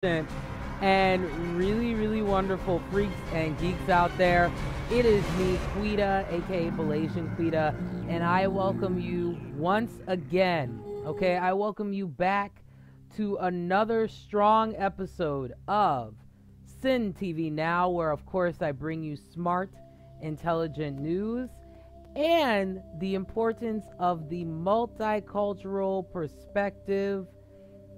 and really wonderful freaks and geeks out there. It is me, Quita, aka Belation Quita, and I welcome you once again. Okay, I welcome you back to another strong episode of Sin TV Now, where of course I bring you smart, intelligent news and the importance of the multicultural perspective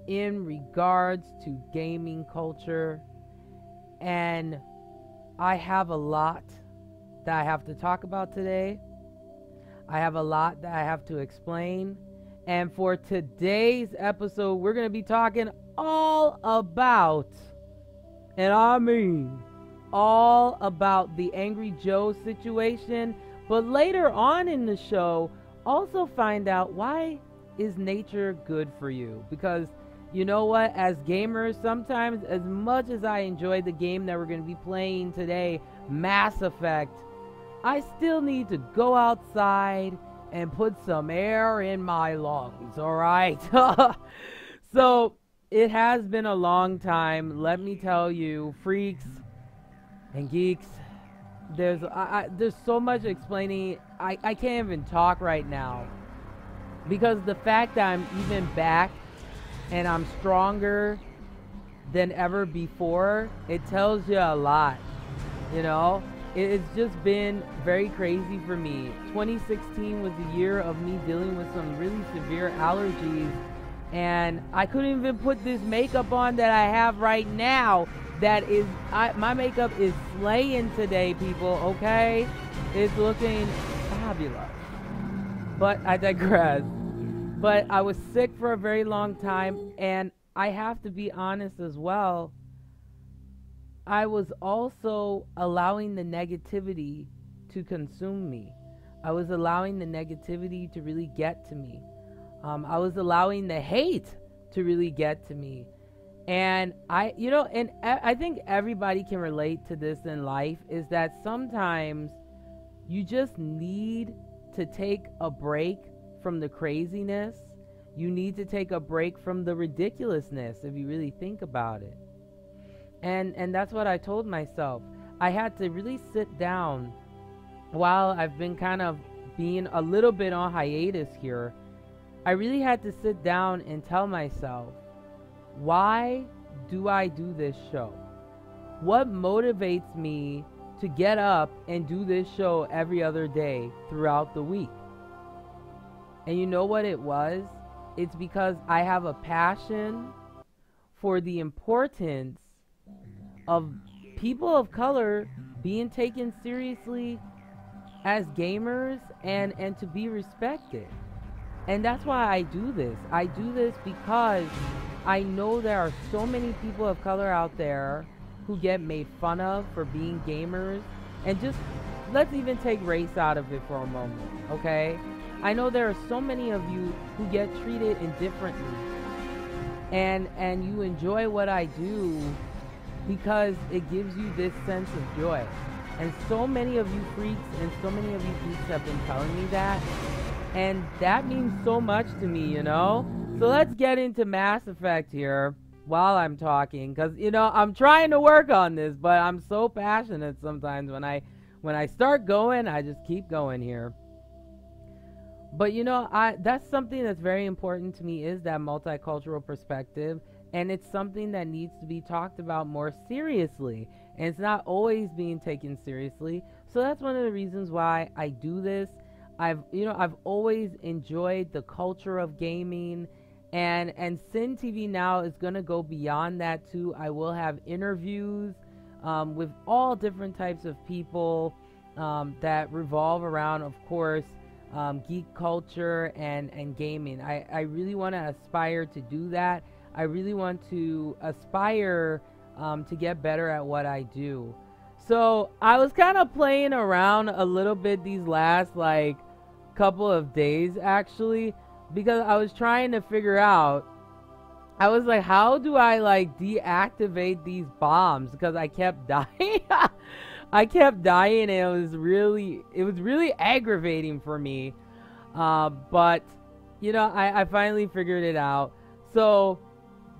in regards to gaming culture. And I have a lot that I have to talk about today. I have a lot that I have to explain. And for today's episode, we're going to be talking all about, and I mean all about, the Angry Joe situation. But later on in the show, also find out why is nature good for you? Because you know what, as gamers, sometimes as much as I enjoy the game that we're going to be playing today, Mass Effect, I still need to go outside and put some air in my lungs, alright? So, it has been a long time, let me tell you, freaks and geeks. There's so much explaining. I can't even talk right now. Because the fact that I'm even back and I'm stronger than ever before, it tells you a lot. You know, it's just been very crazy for me. 2016 was the year of me dealing with some really severe allergies, and I couldn't even put this makeup on that I have right now. That is, my makeup is slaying today, people, okay? It's looking fabulous. But I digress. But I was sick for a very long time, and I have to be honest as well. I was also allowing the negativity to consume me. I was allowing the negativity to really get to me. I was allowing the hate to really get to me. And I think everybody can relate to this in life, is that sometimes you just need to take a break from the craziness. You need to take a break from the ridiculousness, if you really think about it. And that's what I told myself. I had to really sit down while I've been kind of being a little bit on hiatus here. I really had to sit down and tell myself, why do I do this show? What motivates me to get up and do this show every other day throughout the week? And you know what it was? It's because I have a passion for the importance of people of color being taken seriously as gamers and to be respected. And that's why I do this. I do this because I know there are so many people of color out there who get made fun of for being gamers. And just, let's even take race out of it for a moment, okay? I know there are so many of you who get treated indifferently. And you enjoy what I do because it gives you this sense of joy. And so many of you freaks and so many of you geeks have been telling me that. And that means so much to me, you know? So let's get into Mass Effect here while I'm talking. Because, you know, I'm trying to work on this, but I'm so passionate sometimes. When I start going, I just keep going here. But, you know, that's something that's very important to me, is that multicultural perspective. And it's something that needs to be talked about more seriously. And it's not always being taken seriously. So that's one of the reasons why I do this. I've always enjoyed the culture of gaming, and Sin TV Now is going to go beyond that too. I will have interviews with all different types of people that revolve around, of course, geek culture and gaming. I really want to aspire to do that. I really want to aspire to get better at what I do. So I was kind of playing around a little bit these last couple of days, actually, because I was trying to figure out, I was like, how do I deactivate these bombs? Because I kept dying. I kept dying, and it was really aggravating for me. But you know, I finally figured it out. So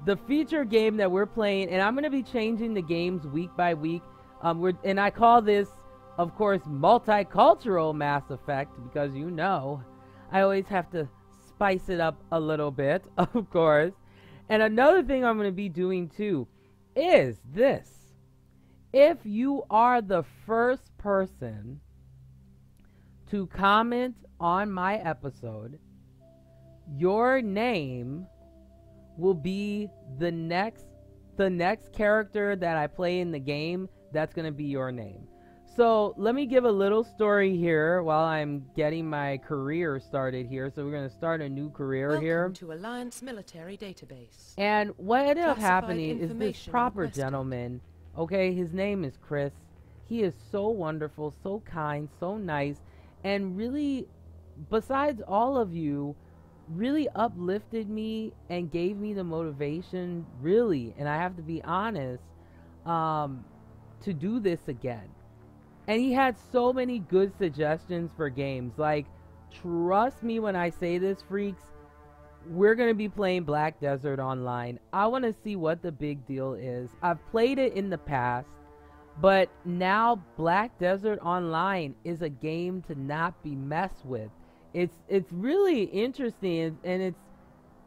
the feature game that we're playing, and I'm going to be changing the games week by week. And I call this, of course, multicultural Mass Effect, because you know I always have to spice it up a little bit, of course. And another thing I'm going to be doing too is this. If you are the first person to comment on my episode, your name will be the next character that I play in the game. That's going to be your name. So let me give a little story here while I'm getting my career started here. So we're going to start a new career here. Welcome to Alliance Military Database. And what ended up happening is this information proper requested. gentleman, okay, his name is Chris. He is so wonderful, so kind, so nice, and really, besides all of you, really uplifted me and gave me the motivation, really, and I have to be honest, to do this again. And he had so many good suggestions for games. Like, trust me when I say this, freaks, we're going to be playing Black Desert Online. I want to see what the big deal is. I've played it in the past, but now Black Desert Online is a game to not be messed with. It's really interesting, and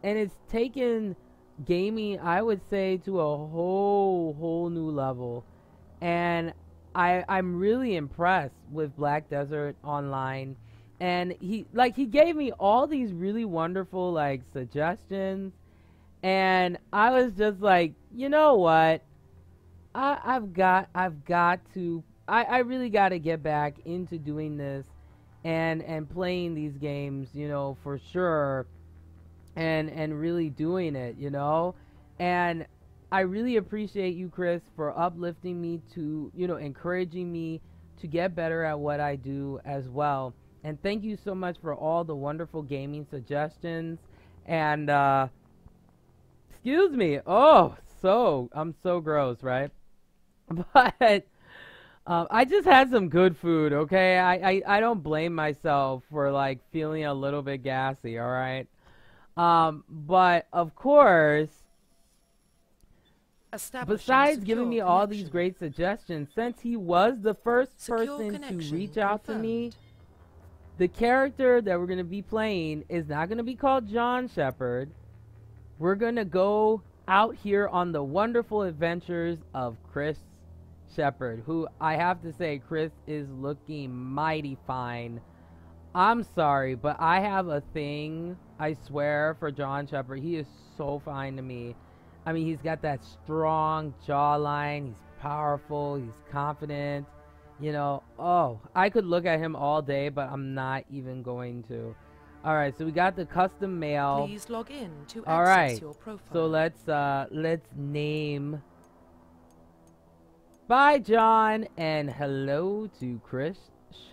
it's taken gaming, I would say, to a whole new level. And I'm really impressed with Black Desert Online. And he gave me all these really wonderful like suggestions, and I was just like, you know what, I really got to get back into doing this and playing these games, you know, for sure, and really doing it, you know. And I really appreciate you, Chris, for uplifting me, to, you know, encouraging me to get better at what I do as well. And thank you so much for all the wonderful gaming suggestions. And, excuse me. Oh, I'm so gross, right? But, I just had some good food, okay? I don't blame myself for, like, feeling a little bit gassy, all right? But, of course, besides giving me all these great suggestions, since he was the first person to reach out to me, the character that we're going to be playing is not going to be called John Shepard. We're going to go out here on the wonderful adventures of Chris Shepard, who I have to say, Chris is looking mighty fine. I'm sorry, but I have a thing, I swear, for John Shepard. He is so fine to me. I mean, he's got that strong jawline. He's powerful. He's confident. You know, oh, I could look at him all day, but I'm not even going to. All right, so we got the custom mail. Please log in to all access right, your profile. so let's name. Bye, John, and hello to Chris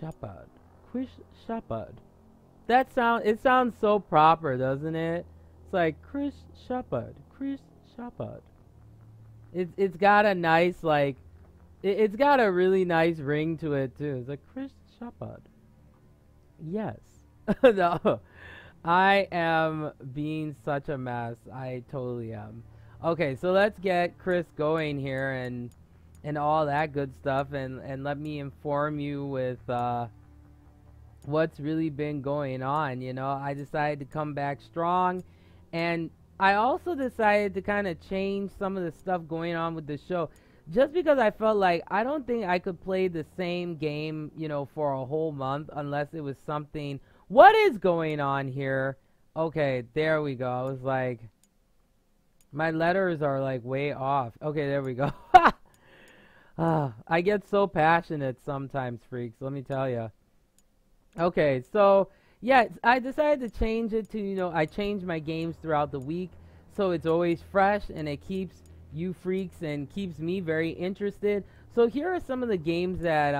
Shepard. Chris Shepard. It sounds so proper, doesn't it? It's like Chris Shepard. Chris Shepard. It's got a nice, like, it's got a really nice ring to it too. It's like Chris Shepard. Yes. No, I am being such a mess. I totally am. Okay, so let's get Chris going here and all that good stuff, and let me inform you with what's really been going on. You know, I decided to come back strong, and I also decided to kind of change some of the stuff going on with the show, just because I felt like I don't think I could play the same game, you know, for a whole month unless it was something. What is going on here? Okay, there we go. I was like, my letters are like way off. Okay, there we go. I get so passionate sometimes, freaks, let me tell you. Okay, so yeah, I decided to change it to, you know, I change my games throughout the week, so it's always fresh and it keeps you freaks and keeps me very interested. So here are some of the games that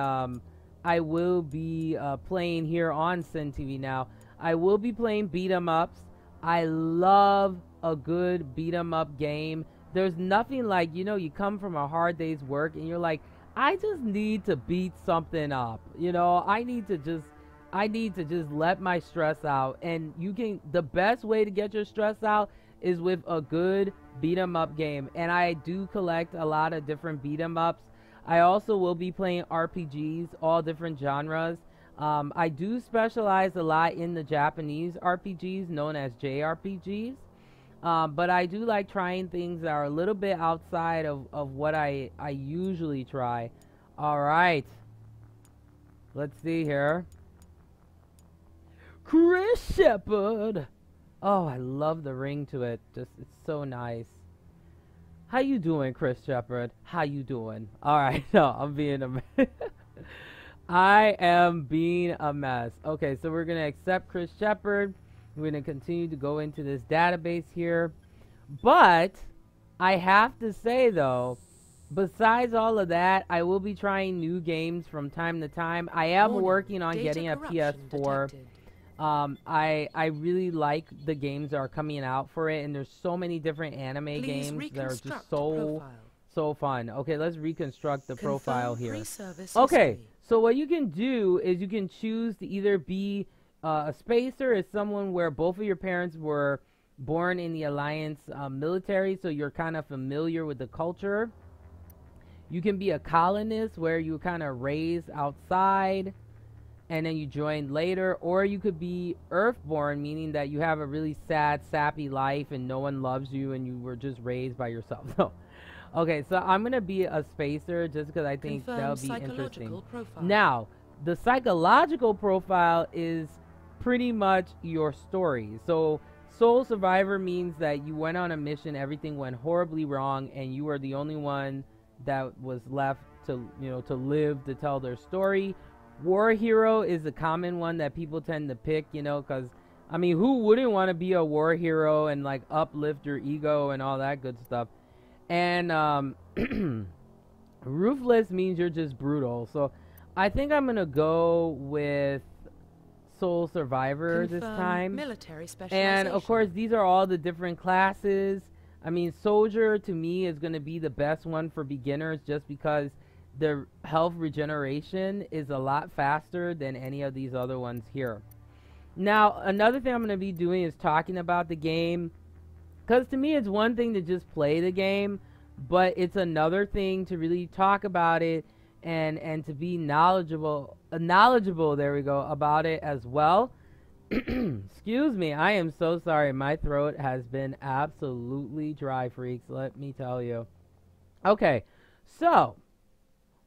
I will be playing here on Sin TV now. I will be playing beat 'em ups. I love a good beat 'em up game. There's nothing like, you know, you come from a hard day's work and you're like, I just need to beat something up. You know, I need to just let my stress out. And the best way to get your stress out is with a good beat 'em up game, and I do collect a lot of different beat 'em ups. I also will be playing RPGs, all different genres. I do specialize a lot in the Japanese RPGs known as JRPGs, but I do like trying things that are a little bit outside of what I usually try. All right, let's see here. Chris Shepard. Oh, I love the ring to it. Just, it's so nice. How you doing, Chris Shepard? How you doing? All right, no, I'm being a mess. I am being a mess. Okay, so we're gonna accept Chris Shepard. We're gonna continue to go into this database here, but I have to say though, besides all of that, I will be trying new games from time to time. I am working on getting a PS4. I really like the games that are coming out for it, and there's so many different anime games that are just so fun. Okay, let's reconstruct the profile here. Okay, so what you can do is you can choose to either be a spacer, is someone where both of your parents were born in the Alliance military, so you're kind of familiar with the culture. You can be a colonist, where you kind of raised outside and then you joined later, or you could be Earthborn, meaning that you have a really sad, sappy life and no one loves you and you were just raised by yourself. So, okay, so I'm going to be a spacer just because I think that'll be interesting. Now, the psychological profile is pretty much your story. So, Sole Survivor means that you went on a mission, everything went horribly wrong, and you were the only one that was left to, to live to tell their story. War hero is a common one that people tend to pick, because, I mean, who wouldn't want to be a war hero and, like, uplift your ego and all that good stuff? And, ruthless means you're just brutal. So, I think I'm going to go with Sole Survivor this time. Military specialization. And, of course, these are all the different classes. I mean, Soldier, to me, is going to be the best one for beginners just because the health regeneration is a lot faster than any of these other ones here. Now, another thing I'm going to be doing is talking about the game, because to me it's one thing to just play the game, but it's another thing to really talk about it and to be knowledgeable, there we go, about it as well. Excuse me, I am so sorry. My throat has been absolutely dry, freaks, let me tell you. Okay, so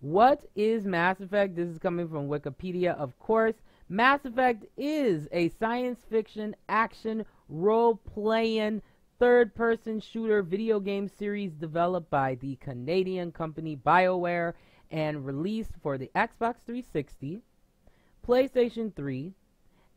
what is Mass Effect? This is coming from Wikipedia, of course. Mass Effect is a science fiction, action, role-playing, third-person shooter video game series developed by the Canadian company BioWare and released for the Xbox 360, PlayStation 3,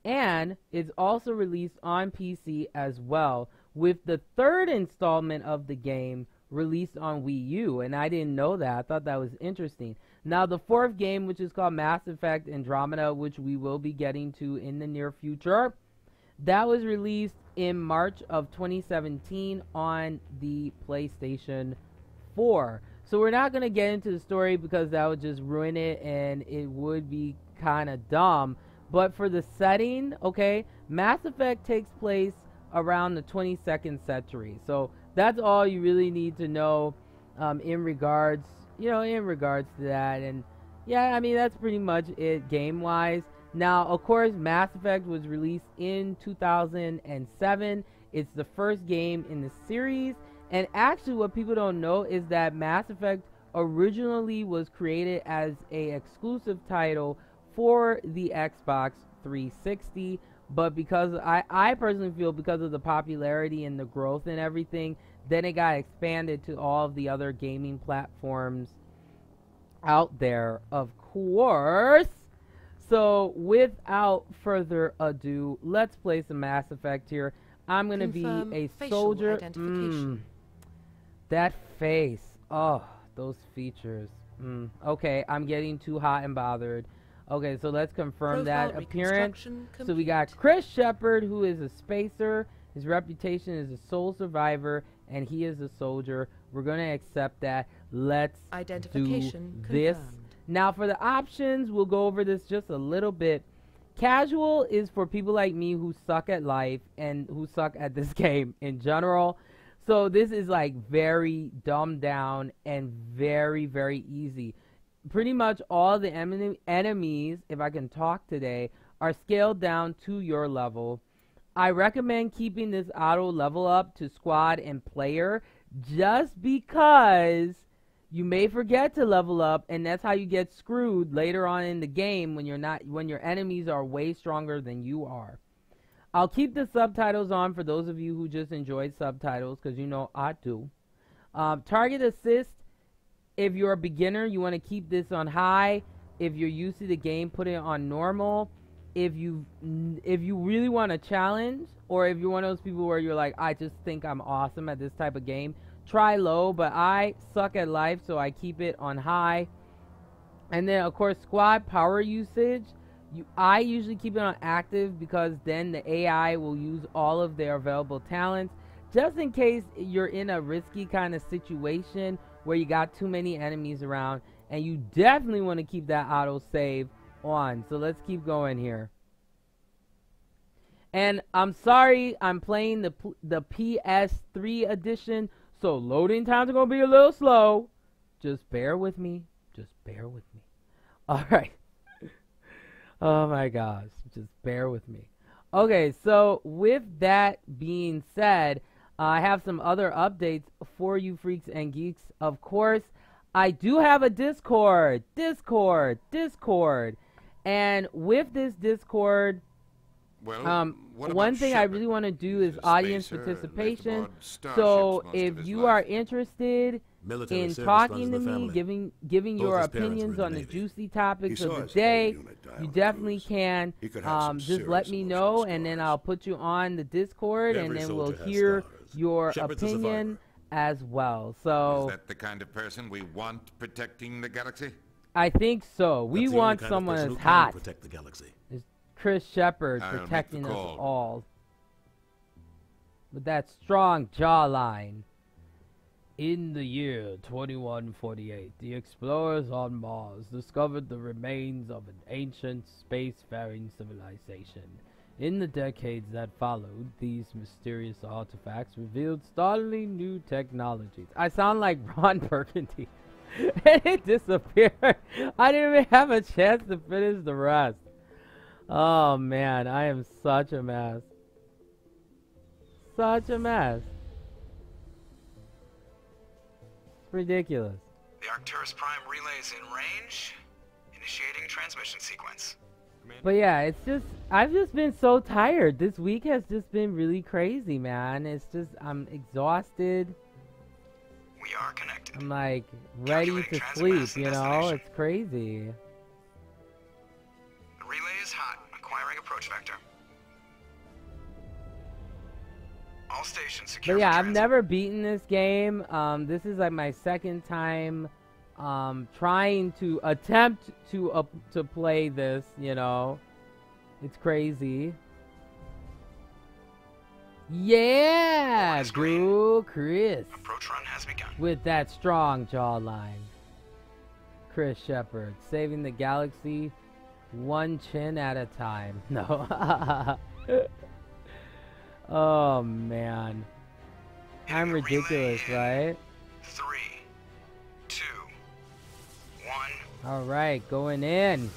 and is also released on PC as well, with the third installment of the game released on Wii U, and I didn't know that. I thought that was interesting. Now, the fourth game, which is called Mass Effect Andromeda, which we will be getting to in the near future, that was released in March of 2017 on the PlayStation 4. So we're not going to get into the story because that would just ruin it, and it would be kind of dumb. But for the setting, okay, Mass Effect takes place around the 22nd century. So that's all you really need to know in regards to that. And yeah, I mean, that's pretty much it game-wise. Now, of course, Mass Effect was released in 2007. It's the first game in the series. And actually, what people don't know is that Mass Effect originally was created as an exclusive title for the Xbox 360. But because I personally feel because of the popularity and the growth and everything, then it got expanded to all of the other gaming platforms out there, of course. So without further ado, let's play some Mass Effect here. I'm going to be a soldier. That face. Oh, those features. Okay, I'm getting too hot and bothered. Okay, so let's confirm that appearance. So we got Chris Shepard, who is a spacer. His reputation is a sole survivor, and he is a soldier. We're going to accept that. Let's do this. Now, for the options, we'll go over this just a little bit. Casual is for people like me who suck at life and who suck at this game in general. So this is like very dumbed down and very, very easy. Pretty much all the enemies, if I can talk today, are scaled down to your level. I recommend keeping this auto level up to squad and player just because you may forget to level up, and that's how you get screwed later on in the game when your enemies are way stronger than you are. I'll keep the subtitles on for those of you who just enjoyed subtitles, because you know I do. Target assist, if you're a beginner, you want to keep this on high. If you're used to the game, put it on normal. If you really want a challenge, or if you're one of those people where you're like, I just think I'm awesome at this type of game, try low, but I suck at life, so I keep it on high. And then, of course, squad power usage. I usually keep it on active because then the AI will use all of their available talents, just in case you're in a risky kind of situation where you got too many enemies around, and you definitely want to keep that auto save on. So let's keep going here. And I'm sorry, I'm playing the PS3 edition, so loading times are going to be a little slow. Just bear with me. Just bear with me. All right. Oh my gosh, just bear with me. Okay, so with that being said, I have some other updates for you freaks and geeks. Of course, I do have a Discord. And with this Discord, one thing I really want to do is audience participation. So if you are interested in talking to me, giving your opinions on the juicy topics of the day, you definitely can. Just let me know, and then I'll put you on the Discord, and then we'll hear your opinion as well. So is that the kind of person we want protecting the galaxy? I think so. We want someone that's hot. Protect the galaxy. It's Chris Shepard protecting us all with that strong jawline. In the year 2148, the explorers on Mars discovered the remains of an ancient spacefaring civilization. In the decades that followed, these mysterious artifacts revealed startling new technologies. I sound like Ron Burgundy. And it disappeared. I didn't even have a chance to finish the rest. Oh man, I am such a mess. Such a mess. Ridiculous. The Arcturus Prime relay is in range. Initiating transmission sequence. But yeah, it's just, I've just been so tired. This week has just been really crazy, man. It's just, I'm exhausted. We are connected. I'm like ready to sleep, you know? It's crazy. The relay is hot. Acquiring approach vector. All stations secure. But yeah, I've never beaten this game. This is like my second time trying to attempt to play this, you know. It's crazy. Yeah, go Chris. Approach run has begun. With that strong jawline. Chris Shepard, saving the galaxy one chin at a time. No. Oh man. I'm ridiculous, right? 3, 2, 1. Alright, going in.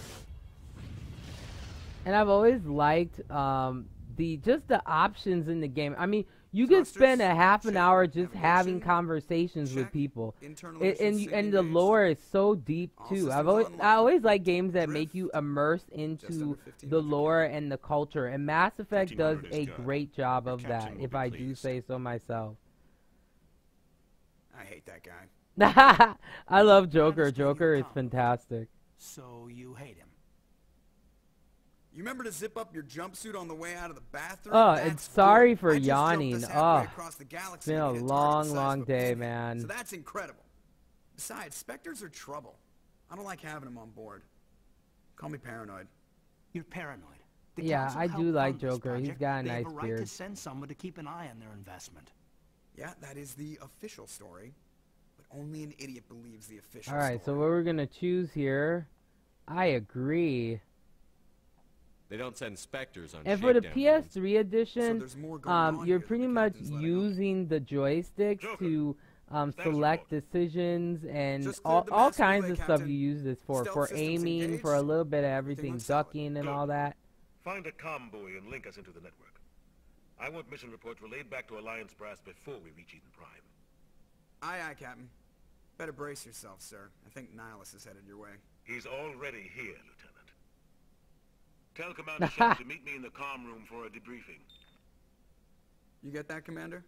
And I've always liked the options in the game. I mean, you could spend a half an hour just having conversations with people, and the lore is so deep too. I always like games that make you immerse into the lore and the culture, and Mass Effect does a great job of that, if I do say so myself. I hate that guy. I love Joker. Joker is fantastic. So you hate him? You remember to zip up your jumpsuit on the way out of the bathroom? Oh, and sorry for yawning. Oh, it's been a long day, man. So that's incredible. Besides, Spectres are trouble. I don't like having them on board. Call me paranoid. You're paranoid. Yeah, I do like Joker. He's got a nice beard. They have a right to send someone to keep an eye on their investment. Yeah, that is the official story. But only an idiot believes the official story. Alright, so what we're gonna choose here, I agree. They don't send Spectres on And for the shakedown runs. PS3 edition, there's more going on you're here than pretty the much captain's letting using the joysticks Joker, to select decisions and Just all cleared the mass kinds relay, of stuff Captain. you use this for Stealth systems aiming, engaged. for a little bit of Everything everything, looks solid. ducking and Good. all that. Find a comm buoy and link us into the network. I want mission reports relayed back to Alliance Brass before we reach Eden Prime. Aye, aye, Captain. Better brace yourself, sir. I think Nihilus is headed your way. He's already here, Lieutenant. Tell Commander Shep to meet me in the comm room for a debriefing. You get that, Commander?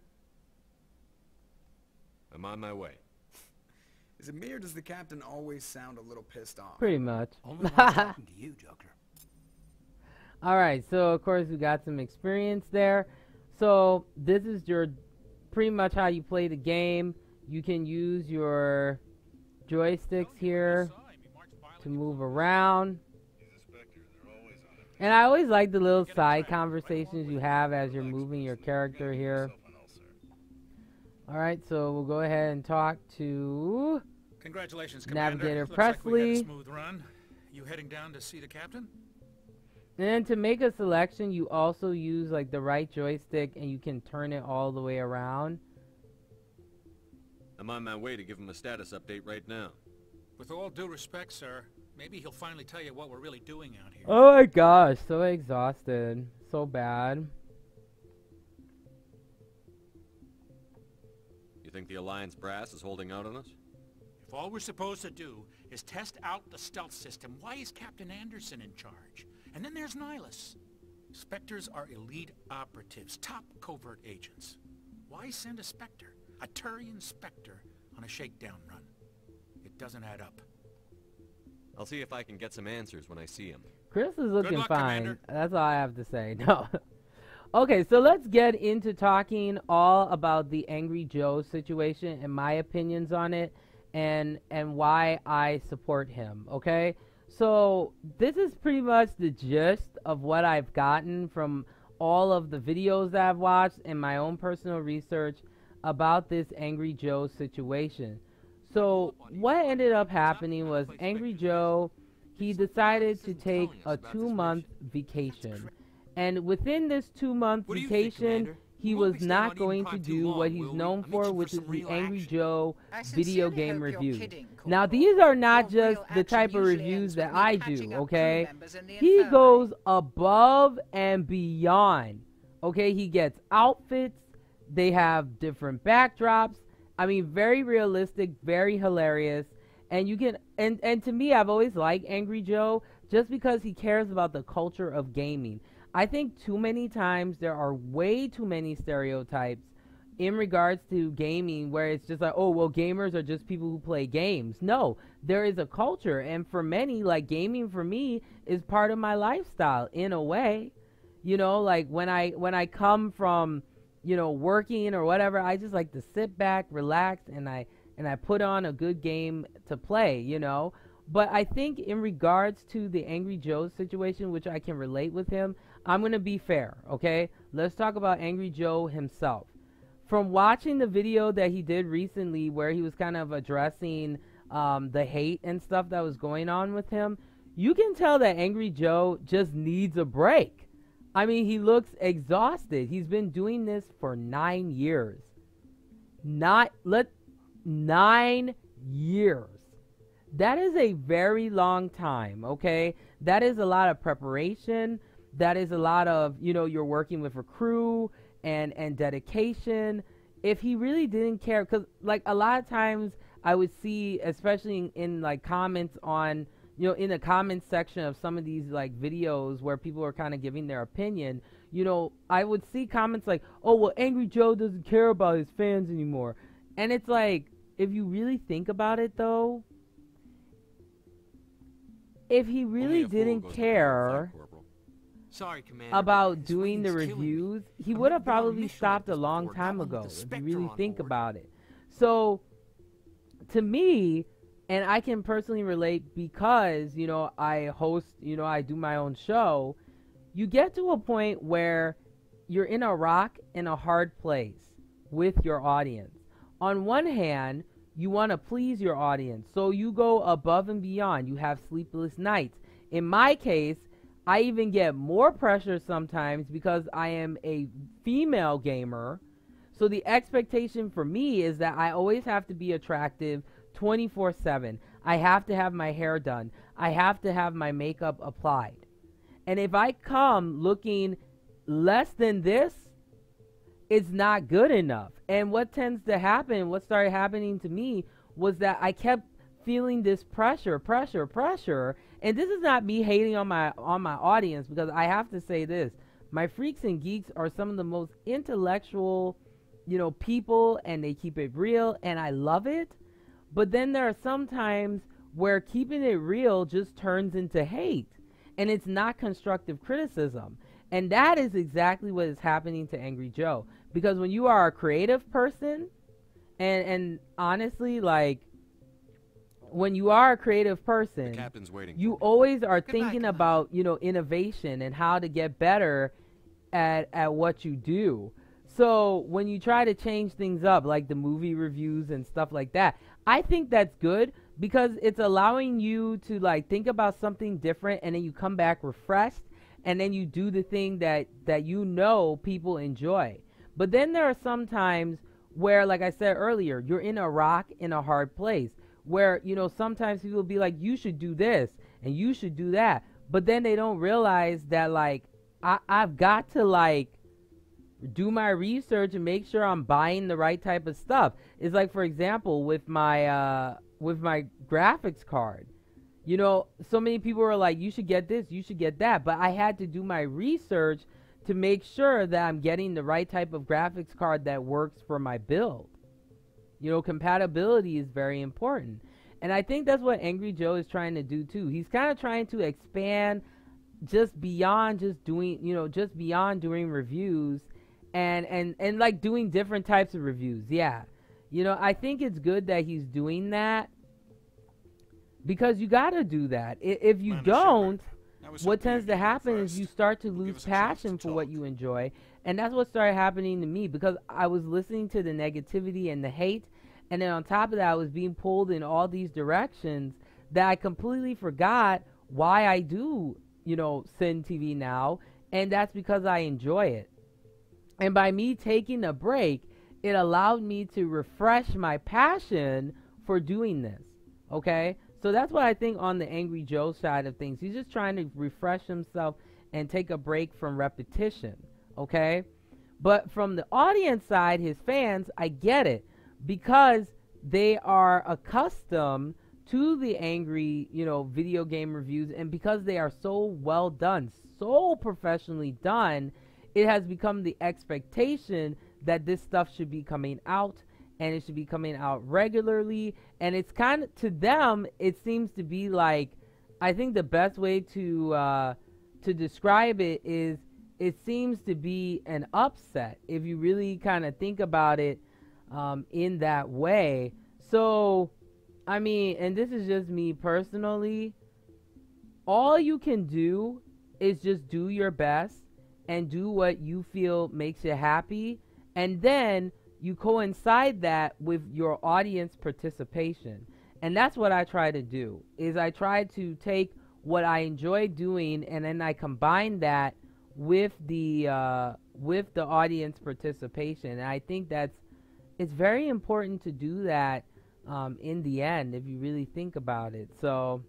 I'm on my way. Is it me or does the captain always sound a little pissed off? Pretty much. Only when I'm talking to you, Joker. Alright, so of course we got some experience there. So this is your pretty much how you play the game. You can use your joysticks here to move around. And I always like the little side conversations you have as you're moving your character here. Alright, so we'll go ahead and talk to Congratulations, Commander. Navigator Looks like we had a Presley. smooth run. You heading down to see the captain? And then to make a selection, you also use like the right joystick and you can turn it all the way around. I'm on my way to give him a status update right now. With all due respect, sir, maybe he'll finally tell you what we're really doing out here. Oh my gosh, so exhausted. So bad. You think the Alliance Brass is holding out on us? If all we're supposed to do is test out the stealth system, why is Captain Anderson in charge? And then there's Nihilus. Spectres are elite operatives, top covert agents. Why send a Spectre, a Turian Spectre, on a shakedown run? It doesn't add up. I'll see if I can get some answers when I see him. Chris is looking luck, fine. Commander. That's all I have to say. No. Okay, so let's get into talking all about the Angry Joe situation and my opinions on it and why I support him, okay? So this is pretty much the gist of what I've gotten from all of the videos that I've watched and my own personal research about this Angry Joe situation. So what ended up happening was Angry Joe, he decided to take a 2-month vacation. And within this 2-month vacation, he was not going to do what he's known for, which is the Angry Joe video game review. Now, these are not just the type of reviews that I do, okay? He goes above and beyond, okay? He gets outfits. They have different backdrops. I mean, very realistic, very hilarious. And you can, and to me, I've always liked Angry Joe just because he cares about the culture of gaming. I think too many times there are way too many stereotypes in regards to gaming where it's just like, oh, well, gamers are just people who play games. No, there is a culture. And for many, like gaming for me is part of my lifestyle in a way. You know, like when I come from, you know, working or whatever, I just like to sit back, relax, and I put on a good game to play, you know. But I think in regards to the Angry Joe situation, which I can relate with him, I'm going to be fair, okay? Let's talk about Angry Joe himself. From watching the video that he did recently where he was kind of addressing the hate and stuff that was going on with him, you can tell that Angry Joe just needs a break. I mean, he looks exhausted. He's been doing this for 9 years. 9 years. That is a very long time, okay? That is a lot of preparation. That is a lot of, you know, you're working with a crew and dedication. If he really didn't care, because, like, a lot of times I would see, especially in like, comments on, you know, in the comments section of some of these, like, videos where people are kind of giving their opinion, you know, I would see comments like, oh, well, Angry Joe doesn't care about his fans anymore. And it's like, if you really think about it, though, if he really didn't care about doing the reviews, he would have probably stopped a long time ago, if you really think about it. So, to me, and I can personally relate because, you know, I host, you know, I do my own show, you get to a point where you're in a rock and a hard place with your audience. On one hand, you want to please your audience, so you go above and beyond. You have sleepless nights. In my case, I even get more pressure sometimes because I am a female gamer. So the expectation for me is that I always have to be attractive 24/7. I have to have my hair done. I have to have my makeup applied. And if I come looking less than this, it's not good enough. And what tends to happen, what started happening to me, was that I kept feeling this pressure. And this is not me hating on my audience, because I have to say this. My freaks and geeks are some of the most intellectual, people, and they keep it real, and I love it. But then there are some times where keeping it real just turns into hate, and it's not constructive criticism. And that is exactly what is happening to Angry Joe. Because when you are a creative person, and honestly, like, when you are a creative person, The captain's waiting you for me. always are Goodbye, thinking Commander. about, innovation and how to get better at what you do. So when you try to change things up, like the movie reviews and stuff like that, I think that's good, because it's allowing you to, like, think about something different, and then you come back refreshed, and then you do the thing that people enjoy. But then there are some times where, like I said earlier, you're in a rock in a hard place, where, sometimes people will be like, you should do this and you should do that. But then they don't realize that, like, I've got to, like, do my research and make sure I'm buying the right type of stuff. It's like, for example, with my graphics card. So many people are like, you should get this, you should get that. But I had to do my research to make sure that I'm getting the right type of graphics card that works for my build. Compatibility is very important. And I think that's what Angry Joe is trying to do too. He's kind of trying to expand just beyond just doing, beyond doing reviews and like doing different types of reviews. Yeah. I think it's good that he's doing that, because you got to do that. If you Commander don't, Shepard, I was what hoping tends you'd to be here happen is first. you start to Give lose us a chance passion to for what talk. you enjoy. And that's what started happening to me, because I was listening to the negativity and the hate, and then on top of that, I was being pulled in all these directions that I completely forgot why I do, Sin TV now, and that's because I enjoy it. And by me taking a break, it allowed me to refresh my passion for doing this, okay? So that's what I think on the Angry Joe side of things. He's just trying to refresh himself and take a break from repetition, okay? But from the audience side, his fans, I get it, because they are accustomed to the angry, video game reviews, and because they are so well done, so professionally done, it has become the expectation that this stuff should be coming out, and it should be coming out regularly. And it's kind of, to them, it seems to be like, I think the best way to describe it is, it seems to be an upset if you really kind of think about it in that way. So, I mean, and this is just me personally, all you can do is just do your best and do what you feel makes you happy, and then you coincide that with your audience participation. And that's what I try to do, is I try to take what I enjoy doing, and then I combine that with the audience participation. And I think it's very important to do that in the end, if you really think about it. So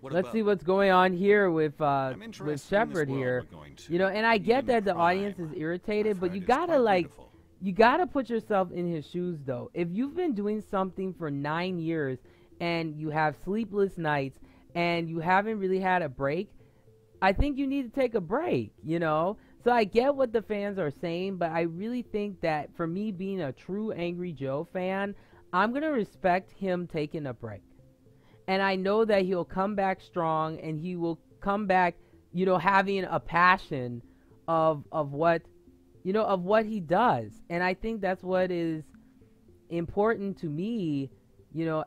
let's see what's going on here with Shepard here. And I get that the audience is irritated, but you gotta you gotta put yourself in his shoes though. If you've been doing something for 9 years and you have sleepless nights and you haven't really had a break, I think you need to take a break, So I get what the fans are saying, but I really think that for me, being a true Angry Joe fan, I'm going to respect him taking a break. And I know that he'll come back strong, and he will come back, having a passion of what, of what he does. And I think that's what is important to me,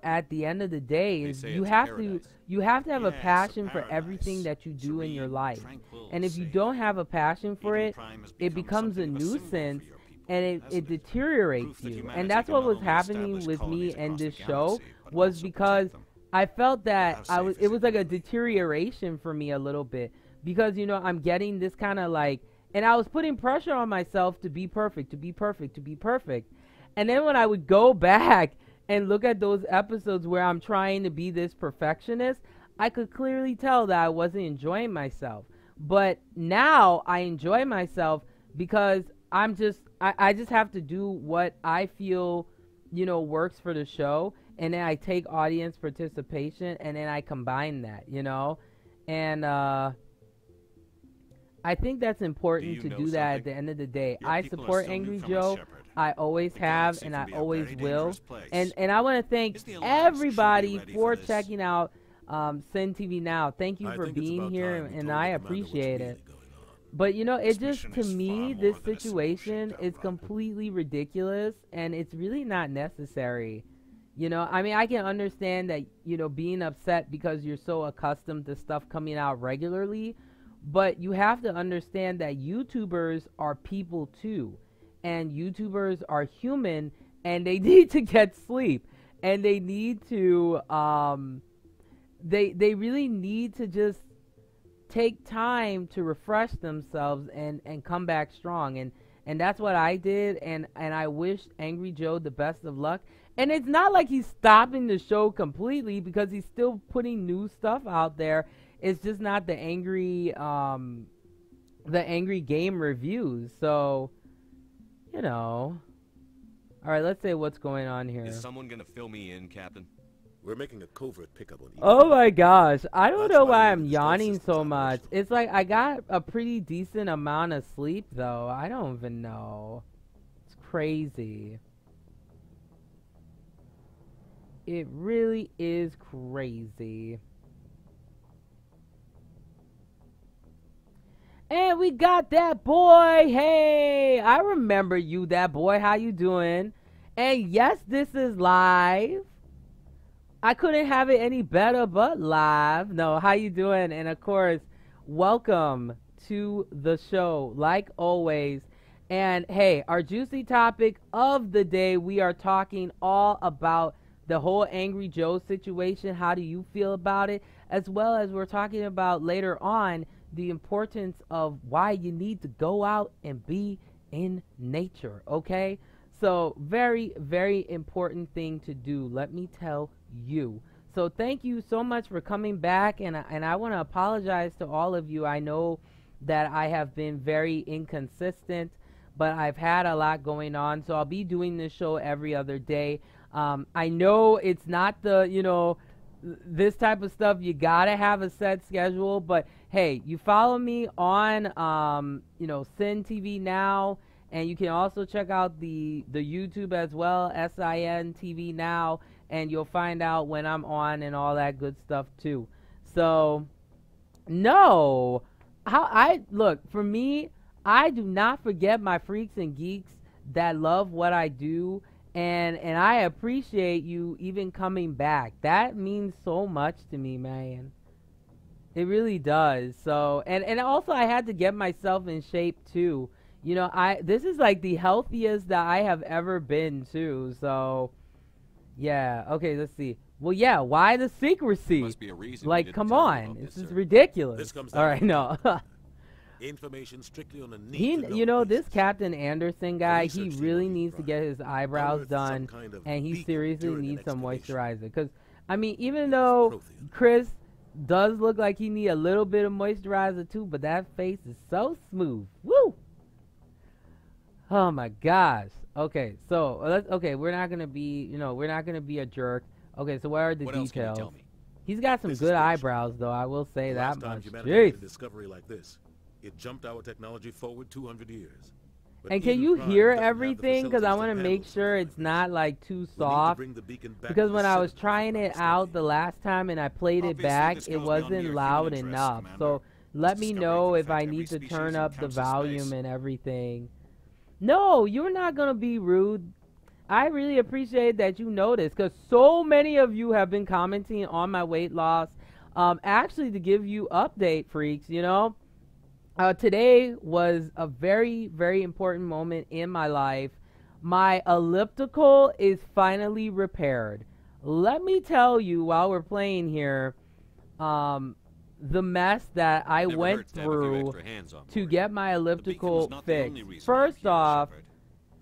at the end of the day, is you have to have a passion for everything that you do in your life. And if you don't have a passion for it, it becomes a nuisance, and it deteriorates you. And that's what was happening with me and this show, was because I felt that it was like a deterioration for me a little bit, because, you know, I'm getting this kind of like, and I was putting pressure on myself to be perfect, to be perfect, to be perfect. And then when I would go back and look at those episodes where I'm trying to be this perfectionist, I could clearly tell that I wasn't enjoying myself. But now I enjoy myself because I just have to do what I feel, you know, works for the show. And then I take audience participation and then I combine that, you know. And I think that's important to do that at the end of the day. I support Angry Joe. I always have and I always will. And I want to thank everybody for checking out Sin TV Now. Thank you for being here, and I appreciate it. But, you know, it just, to me, this situation is completely ridiculous, and it's really not necessary. You know, I mean, I can understand that, you know, being upset because you're so accustomed to stuff coming out regularly, but you have to understand that YouTubers are people too, and YouTubers are human, and they need to get sleep, and they need to, they really need to just take time to refresh themselves and come back strong, and that's what I did, and I wish Angry Joe the best of luck. And it's not like he's stopping the show completely, because he's still putting new stuff out there. It's just not the angry game reviews. So, you know. All right, let's say what's going on here. Is someone gonna fill me in, Captain? We're making a covert pickup on you. Oh my gosh, I don't know why I'm yawning so much. It's like I got a pretty decent amount of sleep though. I don't even know. It's crazy. It really is crazy. And we got that boy. Hey, I remember you, that boy. How you doing? And yes, this is live. I couldn't have it any better but live. No, how you doing? And of course, welcome to the show, like always. And hey, our juicy topic of the day, we are talking all about the whole Angry Joe situation. How do you feel about it? As well as we're talking about later on the importance of why you need to go out and be in nature, okay? So very, very important thing to do, let me tell you. So thank you so much for coming back, and I want to apologize to all of you. I know that I have been very inconsistent, but I've had a lot going on, so I'll be doing this show every other day. I know it's not the, you know, this type of stuff, you gotta have a set schedule, but hey, you follow me on, you know, Sin TV Now, and you can also check out the YouTube as well, SIN TV Now, and you'll find out when I'm on and all that good stuff too. So, no, look, for me, I do not forget my freaks and geeks that love what I do. And I appreciate you even coming back. That means so much to me, man. It really does. So, and also I had to get myself in shape too. You know, this is like the healthiest that I have ever been too. So, yeah. Okay, let's see. Well, yeah, why the secrecy? Must be a reason. Like, come on. This is ridiculous. This comes all right, no. Information strictly on the need. You know, this Captain Anderson guy, he really needs to get his eyebrows done, and he seriously needs some moisturizer. Because, I mean, even though Chris does look like he need a little bit of moisturizer too, but that face is so smooth. Woo! Oh my gosh. Okay, so we're not gonna be, you know, we're not gonna be a jerk. Okay, so what are the details? Else can you tell me? He's got some good eyebrows, though. I will say that much. Last time humanity made a Jeez. discovery like this, it jumped our technology forward 200 years. But And can even you Prime hear doesn't have the everything? Because I facilities want to to make handle sure something it's like not like too We need to soft. bring the beacon back Because to when the I was center trying of it our out study. the last time and I played it Obviously, back, this it goes beyond wasn't mere loud human interest, enough. Commander. So let This me discovery know could if I affect need every to species turn in up the council volume space. and everything. No, you're not going to be rude. I really appreciate that you noticed, because so many of you have been commenting on my weight loss. Actually, to give you update, freaks, you know, today was a very, very important moment in my life. My elliptical is finally repaired. Let me tell you, while we're playing here, the mess that I Never went hurts to have a few through extra hands on to board. get my elliptical was not the fixed. only reason First I'm here, off, Shepard.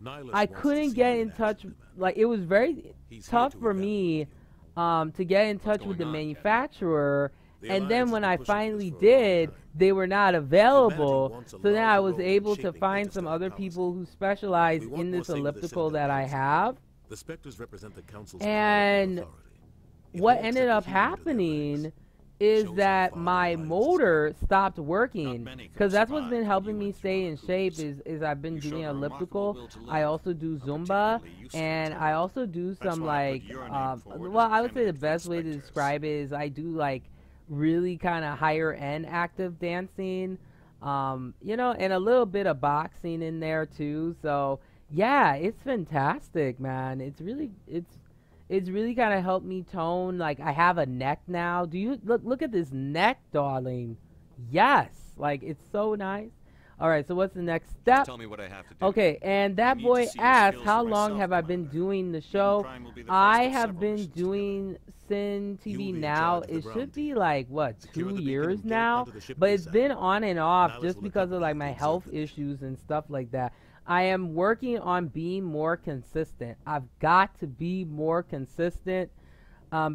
Nihilus I wants to couldn't see get you in back, touch. Lieutenant. Like, it was very He's here tough to for evaluate me you. to get in touch with the going on, manufacturer. The And Alliance then has when been I pushing for finally this for a long did, time. they were not Humanity available. wants a So then I larger was role in able to shaping find some interstellar other policy. people who specialize We want in more this say with the elliptical Citadel that I Council. have. The Spectres represent the Council's And power and authority. If what they ended accept up a human into their happening ranks, is shows how that far the my Alliance has motor come. stopped working, Not many could because that's what's survive been when helping you me went stay through in our shape cruise. is I've been You doing showed a elliptical. remarkable will to I live, also do a Zumba, particularly useful and talent. I also do That's some why I like put your name forward well, as a I would say the candidate for best way to inspectors. describe it is I do like really kind of higher end active dancing, you know, and a little bit of boxing in there too. So yeah, it's fantastic, man. It's really kind of helped me tone. Like, I have a neck now. Do you look at this neck, darling? Yes, like, it's so nice. All right, so what's the next step? Tell me what I have to do. Okay, and that need to boy see your asked, skills how for long myself, have I been Commander. doing the Hidden show? Prime will be the first I of have several been missions doing Sin You'll TV be in now. charge of the It ground should be team. like, what, Secure 2 the beacon years and get now? onto the ship But it's ASAP. been on and off Nihilus just will because of accompany like you my to health observe the mission. issues and stuff like that. I am working on being more consistent. I've got to be more consistent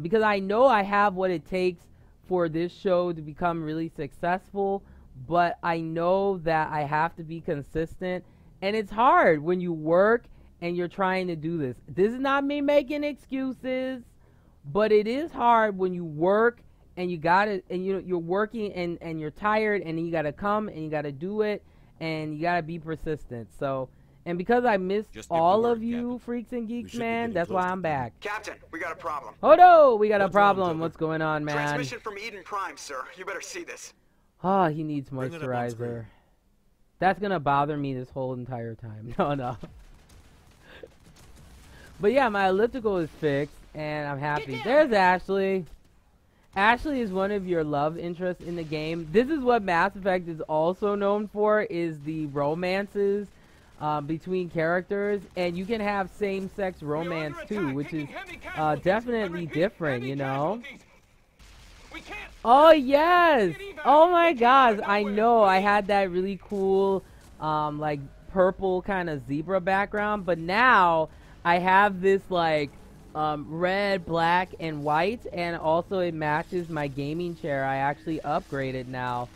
because I know I have what it takes for this show to become really successful, but I know that I have to be consistent, and it's hard when you work and you're trying to do this. This is not me making excuses, but it is hard when you work and you got it, and you're working and you're tired, and then you got to come and you got to do it, and you got to be persistent. So, and because I missed Just give the all word, of you Captain. freaks and geeks, should be man, getting that's why close to I'm the back. Captain, we got a problem. Oh no, we got a What's wrong, problem. Joker? What's going on, man? Transmission from Eden Prime, sir. You better see this. Oh, he needs Bring it up on moisturizer. screen. That's gonna bother me this whole entire time. No. But yeah, my elliptical is fixed, and I'm happy. There's Ashley. Ashley is one of your love interests in the game. This is what Mass Effect is also known for, is the romances between characters, and you can have same-sex romance too, which is definitely different, you know? Oh yes! Oh my gosh, I know I had that really cool like purple kind of zebra background, but now I have this like red, black, and white, and also it matches my gaming chair. I actually upgraded now.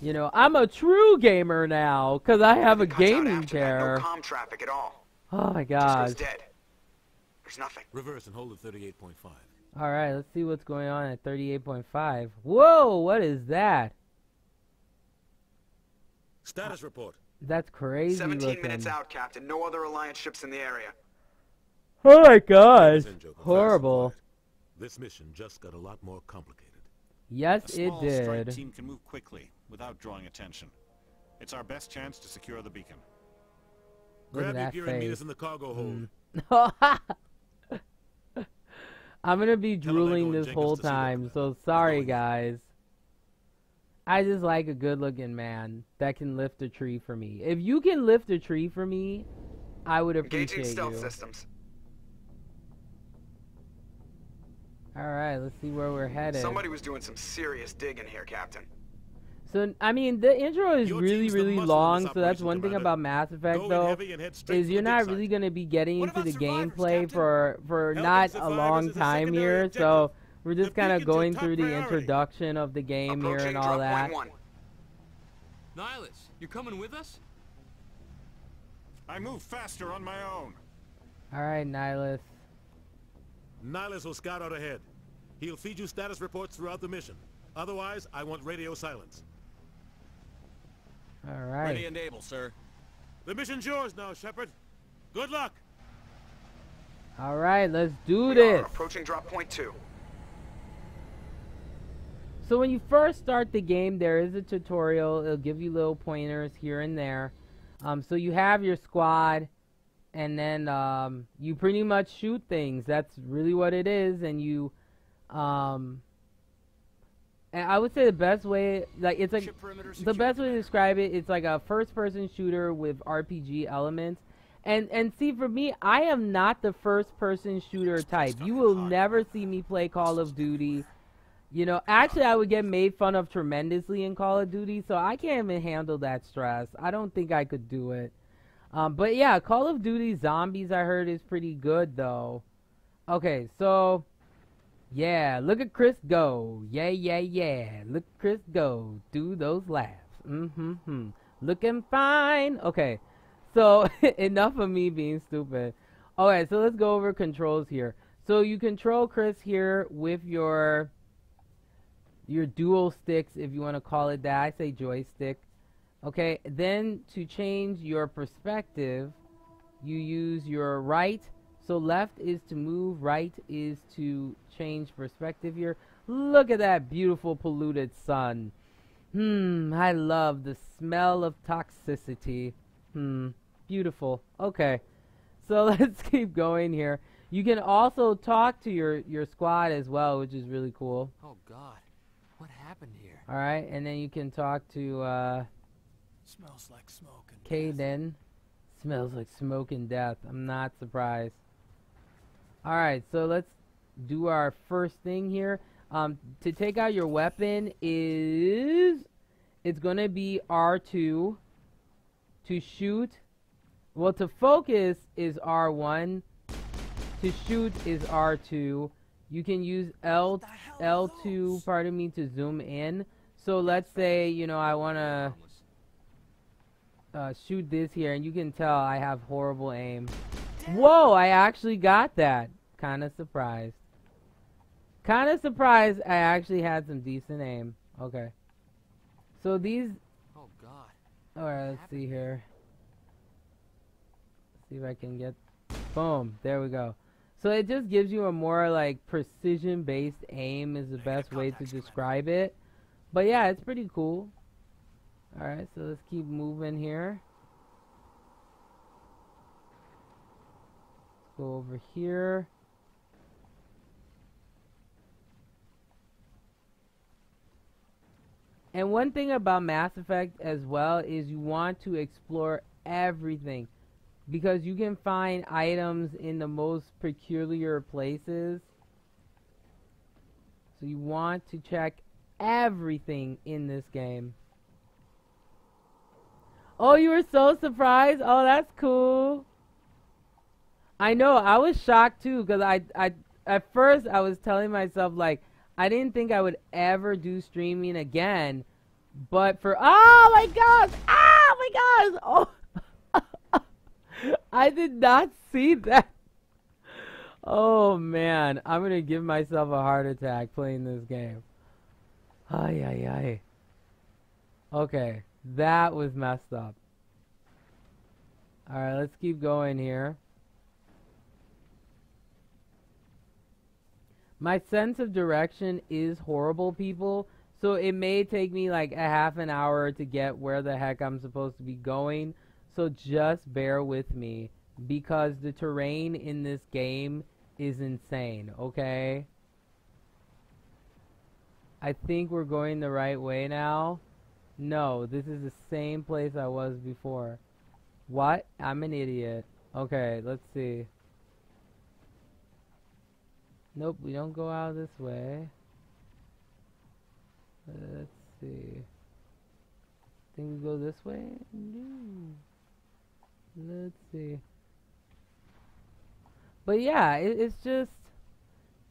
You know, I'm a true gamer now because I have a Cuts out gaming after that. chair. No comm traffic at all. Oh my Just gosh. goes dead. There's nothing. Reverse and hold at 38.5. All right, let's see what's going on at 38.5. Whoa, what is that? Status report. That's crazy 17 looking. minutes out, Captain. No other Alliance ships in the area. Oh my gosh. Listen, Joker, fast and Horrible. quiet. This mission just got a lot more complicated. Yes, A it small strike did. team can move quickly without drawing attention. It's our best chance to secure the beacon. Look at Grab your that gear and meet face. us in the cargo hold. I'm gonna be Tell 'em they're drooling going this Jenkins whole to see them, time, man. so We're sorry going. guys. I just like a good-looking man that can lift a tree for me. If you can lift a tree for me, I would Engaging appreciate stealth you. systems. Alright, let's see where we're headed. Somebody was doing some serious digging here, Captain. So, I mean, the intro is Your really, team's the really muscle in long, this so that's operation, one thing Commander. about Mass Effect, Go in though, heavy and head straight is for you're the not dig really site. going to be getting What into the about survivors, gameplay Captain? for Helping not a survivors long is a time secondary here, objective. so we're just The kind of beacon's your going top through the priority. introduction of the game here Approaching and all drop that. point 1. Nihilus, you coming with us? I move faster on my own. Alright, Nihilus. Nihilus will scout out ahead. He'll feed you status reports throughout the mission. Otherwise, I want radio silence. Alright. Ready and able, sir. The mission's yours now, Shepard. Good luck. Alright, let's do We are this. approaching drop point 2. So when you first start the game, there is a tutorial. It'll give you little pointers here and there. So you have your squad, and then you pretty much shoot things. That's really what it is. And you, and I would say the best way, like it's like Ship perimeter the secure, best way to Commander. describe it, it's like a first-person shooter with RPG elements. And see, for me, I am not the first-person shooter type. You will never see me play Call of Duty. You know, actually, I would get made fun of tremendously in Call of Duty, so I can't even handle that stress. I don't think I could do it. But yeah, Call of Duty Zombies, I heard, is pretty good, though. Okay, so, yeah, look at Chris go. Yeah, yeah, yeah. Look at Chris go. Do those laughs. Looking fine. Okay, so, enough of me being stupid. Alright, so let's go over controls here. So, you control Chris here with your dual sticks, if you want to call it that. I say joystick. Okay, then to change your perspective, you use your right. So left is to move, right is to change perspective here. Look at that beautiful polluted sun. I love the smell of toxicity. Beautiful. Okay, so let's keep going here. You can also talk to your squad as well, which is really cool. Oh God, what happened here? Alright, and then you can talk to Smells like smoke and Kayden. Smells like smoke and death. I'm not surprised. Alright, so let's do our first thing here. To take out your weapon is... It's going to be R2. To shoot... Well, to focus is R1. To shoot is R2. You can use L2, pardon me, to zoom in. So let's say, you know, I want to... shoot this here, and you can tell I have horrible aim. Whoa, I actually got that. Kind of surprised. Kind of surprised I actually had some decent aim. Okay. So these... Oh God. Alright, let's see here. See if I can get... Boom. There we go. So it just gives you a more, like, precision-based aim is the best way to describe it. But yeah, it's pretty cool. Alright, so let's keep moving here. Let's go over here. And one thing about Mass Effect as well is you want to explore everything, because you can find items in the most peculiar places. So you want to check everything in this game. Oh, you were so surprised? Oh, that's cool. I know, I was shocked too, because I at first I was telling myself, like, I didn't think I would ever do streaming again. But for... Oh my gosh! Oh my gosh! Oh, I did not see that. Oh man, I'm gonna give myself a heart attack playing this game. Ay, ay, ay. Okay, that was messed up. Alright, let's keep going here. My sense of direction is horrible, people. So it may take me like a half an hour to get where the heck I'm supposed to be going. So just bear with me, because the terrain in this game is insane, okay? I think we're going the right way now. No, this is the same place I was before. What? I'm an idiot. Okay, let's see. Nope, we don't go out this way. Let's see. Think we go this way? No. Let's see. But yeah, it's just...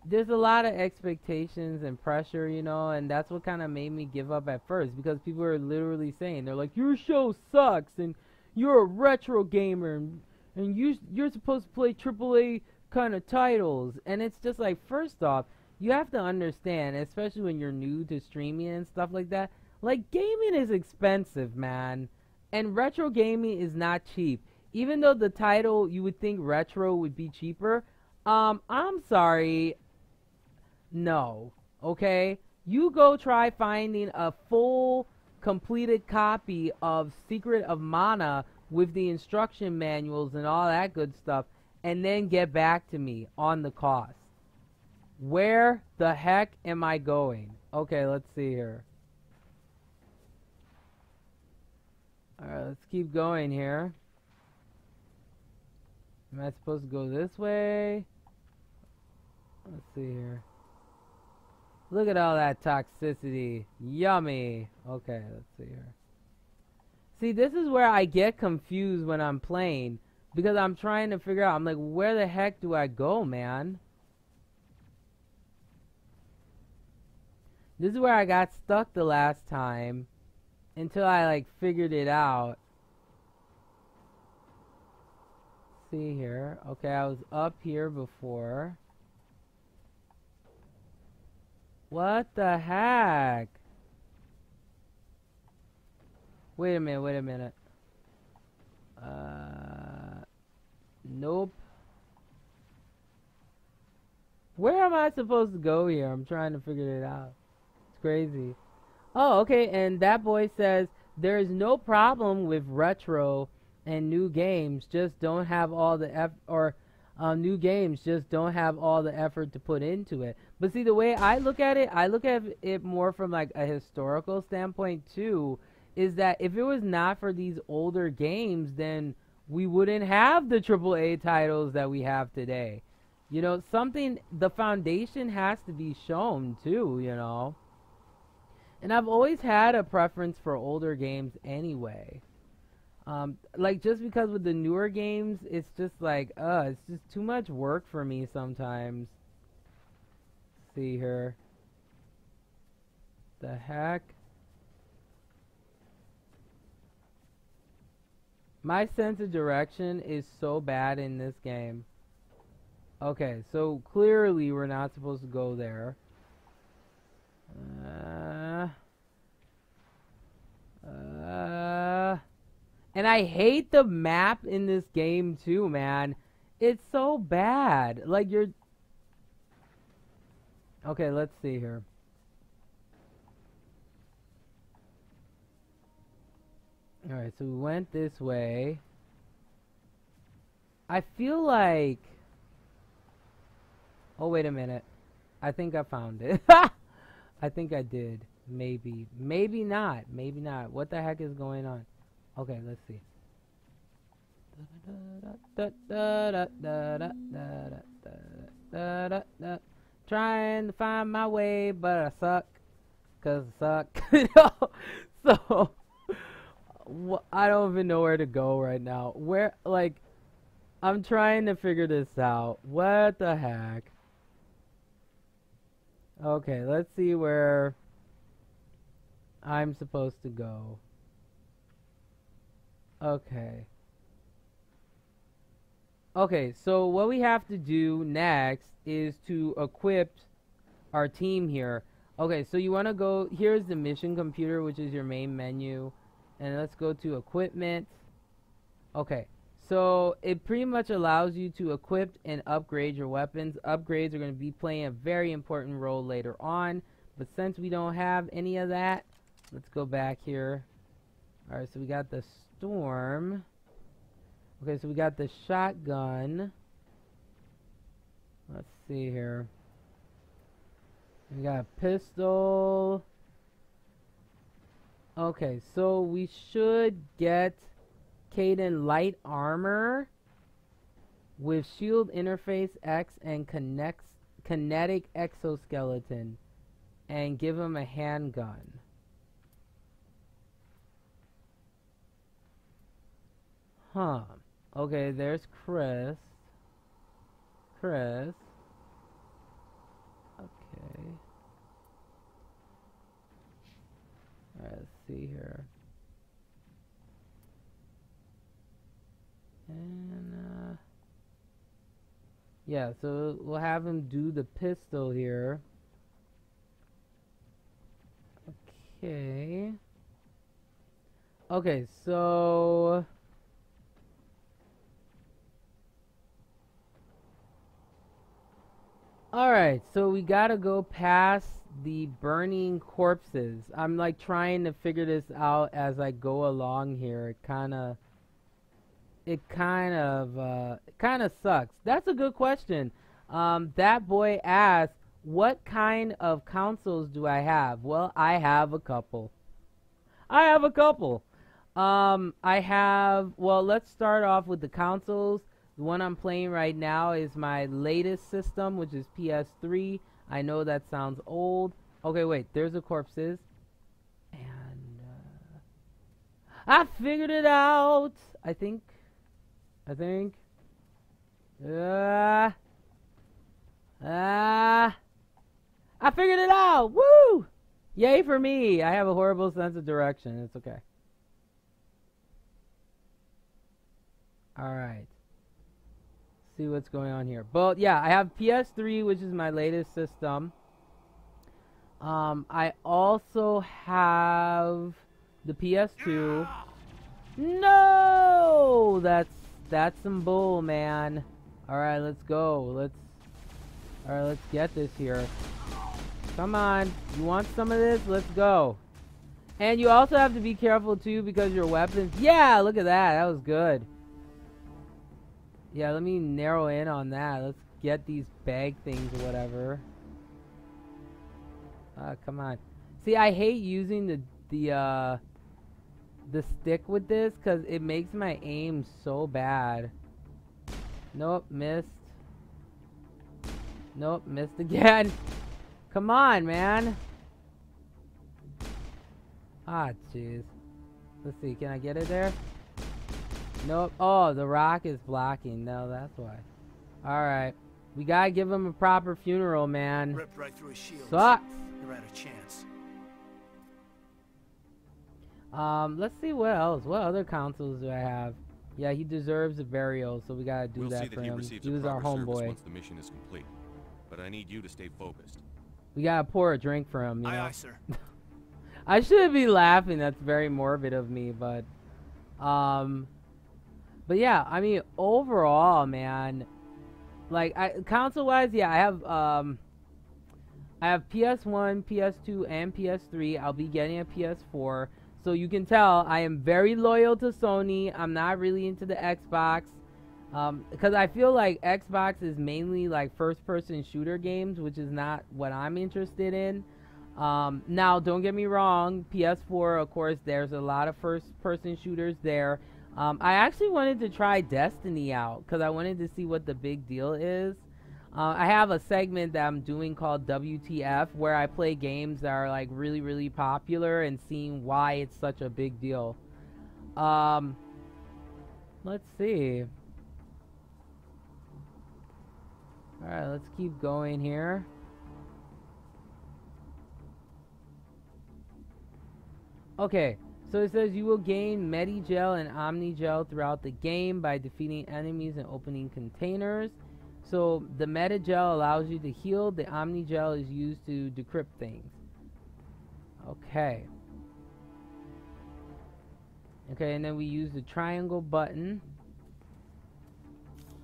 There's a lot of expectations and pressure, you know, and that's what kind of made me give up at first, because people are literally saying, they're like, your show sucks, and you're a retro gamer, and you're supposed to play AAA kind of titles. And it's just like, first off, you have to understand, especially when you're new to streaming and stuff like that, like, gaming is expensive, man, and retro gaming is not cheap. Even though the title, you would think retro would be cheaper, I'm sorry, no, okay? You go try finding a full completed copy of Secret of Mana with the instruction manuals and all that good stuff, and then get back to me on the cost. Where the heck am I going? Okay, let's see here. Alright, let's keep going here. Am I supposed to go this way? Let's see here. Look at all that toxicity. Yummy. Okay, let's see here. See, this is where I get confused when I'm playing. Because I'm trying to figure out, I'm like, where the heck do I go, man? This is where I got stuck the last time. Until I, like, figured it out. See here. Okay, I was up here before. What the heck? Wait a minute. Nope. Where am I supposed to go here? I'm trying to figure it out. It's crazy. Oh, okay, and that boy says, there is no problem with retro and new games, just don't have all the new games just don't have all the effort to put into it. But see, the way I look at it more from like a historical standpoint too, is that if it was not for these older games, then we wouldn't have the AAA titles that we have today. You know, the foundation has to be shown too, you know. And I've always had a preference for older games anyway. Like, just because with the newer games, it's just like, it's just too much work for me sometimes. See here. The heck? My sense of direction is so bad in this game. Okay, so clearly we're not supposed to go there. And I hate the map in this game too, man. It's so bad. Like, you're... Okay, let's see here. Alright, so we went this way. I feel like... Oh, wait a minute. I think I found it. I think I did. Maybe. Maybe not. Maybe not. What the heck is going on? Okay, let's see. Trying to find my way, but I suck. 'Cause I suck. You know? So, I don't even know where to go right now. Where, like, I'm trying to figure this out. What the heck? Okay, let's see where I'm supposed to go. Okay. Okay, so what we have to do next is to equip our team here. Okay, so you want to go, here's the mission computer, which is your main menu. And let's go to equipment. Okay, so it pretty much allows you to equip and upgrade your weapons. Upgrades are going to be playing a very important role later on. But since we don't have any of that, let's go back here. Alright, so we got the Storm. Okay, so we got the shotgun. Let's see here. We got a pistol. Okay, so we should get Kaidan light armor with shield interface X and kinetic exoskeleton, and give him a handgun. Huh. Okay, there's Chris. Okay. Alright, let's see here. And, yeah, so we'll have him do the pistol here. Okay. Okay, so... Alright, so we gotta go past the burning corpses. I'm like trying to figure this out as I go along here. It kind of sucks. That's a good question. That boy asked, what kind of consoles do I have? Well, I have a couple. Well, let's start off with the consoles. The one I'm playing right now is my latest system, which is PS3. I know that sounds old. Okay, wait. There's the corpses. And I figured it out. I think. I figured it out. Woo! Yay for me. I have a horrible sense of direction. It's okay. Alright. See what's going on here. But yeah, I have PS3, which is my latest system. I also have the PS2. No! That's some bull, man. Alright, let's go. Alright, let's get this here. Come on. You want some of this? Let's go. And you also have to be careful too because your weapons... Yeah, look at that. That was good. Yeah, let me narrow in on that. Let's get these bag things or whatever. Come on. See, I hate using the stick with this because it makes my aim so bad. Nope, missed. Nope, missed again. Come on, man. Ah, jeez. Let's see, can I get it there? Nope. Oh, the rock is blocking. No, that's why. Alright. We gotta give him a proper funeral, man. Ripped right through his shield. Sucks. Never had a chance. Let's see what else. What other consoles do I have? Yeah, he deserves a burial, so we gotta do that for him. He was our homeboy. Once the mission is complete, but I need you to stay focused. We gotta pour a drink for him, you know? Aye, sir. I should be laughing. That's very morbid of me, but yeah, I mean, overall, man, like, console-wise, yeah, I have PS1, PS2, and PS3. I'll be getting a PS4. So you can tell I am very loyal to Sony. I'm not really into the Xbox. Because I feel like Xbox is mainly like first-person shooter games, which is not what I'm interested in. Now, don't get me wrong. PS4, of course, there's a lot of first-person shooters there. I actually wanted to try Destiny out because I wanted to see what the big deal is. I have a segment that I'm doing called WTF where I play games that are like really, really popular and seeing why it's such a big deal. Let's see. Alright, let's keep going here. Okay, so it says you will gain Medigel and Omnigel throughout the game by defeating enemies and opening containers. So the Medigel allows you to heal. The Omnigel is used to decrypt things. Okay. Okay, and then we use the triangle button.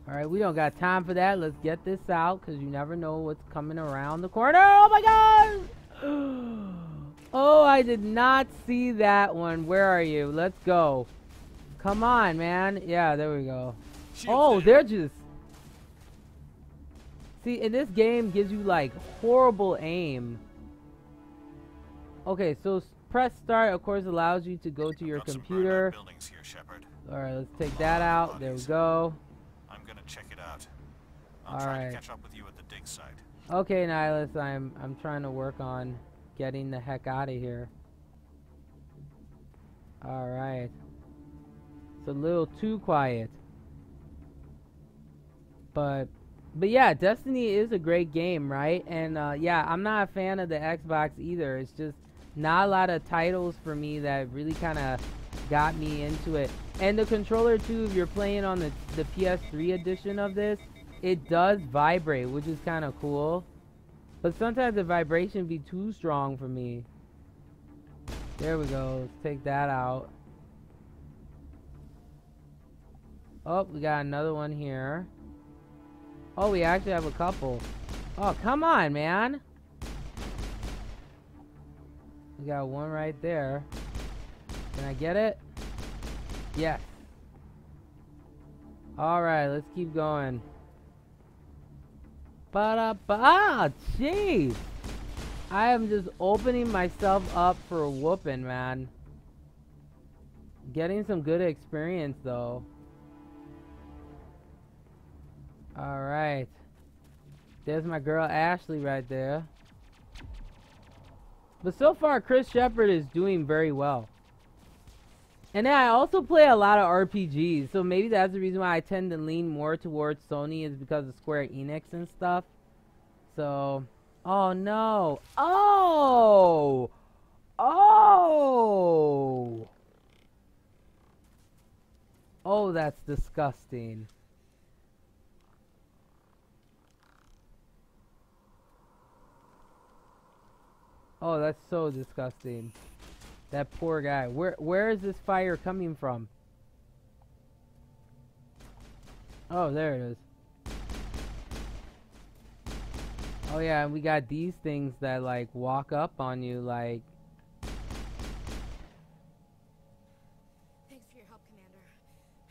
Alright, we don't got time for that. Let's get this out because you never know what's coming around the corner. Oh my god! Oh, I did not see that one. Where are you? Let's go. Come on, man. Yeah, there we go. Oh, they're just... See, in this game gives you like horrible aim. Okay, so press start, of course, allows you to go to your computer. Alright, let's take that out. There we go. I'm gonna check it out. I'll try to catch up with you at the dig site. Okay, Nihilus, I'm trying to work on getting the heck out of here. Alright. It's a little too quiet. But yeah, Destiny is a great game, right? And yeah, I'm not a fan of the Xbox either. It's just not a lot of titles for me that really kind of got me into it. And the controller too, if you're playing on the PS3 edition of this, it does vibrate, which is kind of cool. But sometimes the vibration be too strong for me. There we go. Let's take that out. Oh, we got another one here. Oh, we actually have a couple. Oh, come on, man. We got one right there. Can I get it? Yes. Alright, let's keep going. Ah, jeez. I am just opening myself up for a whooping, man. Getting some good experience, though. Alright. There's my girl Ashley right there. But so far, Chris Shepard is doing very well. And then I also play a lot of RPGs, so maybe that's the reason why I tend to lean more towards Sony, is because of Square Enix and stuff. So, oh no. Oh! Oh! Oh, that's disgusting. Oh, that's so disgusting. That poor guy. Where is this fire coming from? Oh, there it is. Oh yeah, and we got these things that like walk up on you like. Thanks for your help, Commander.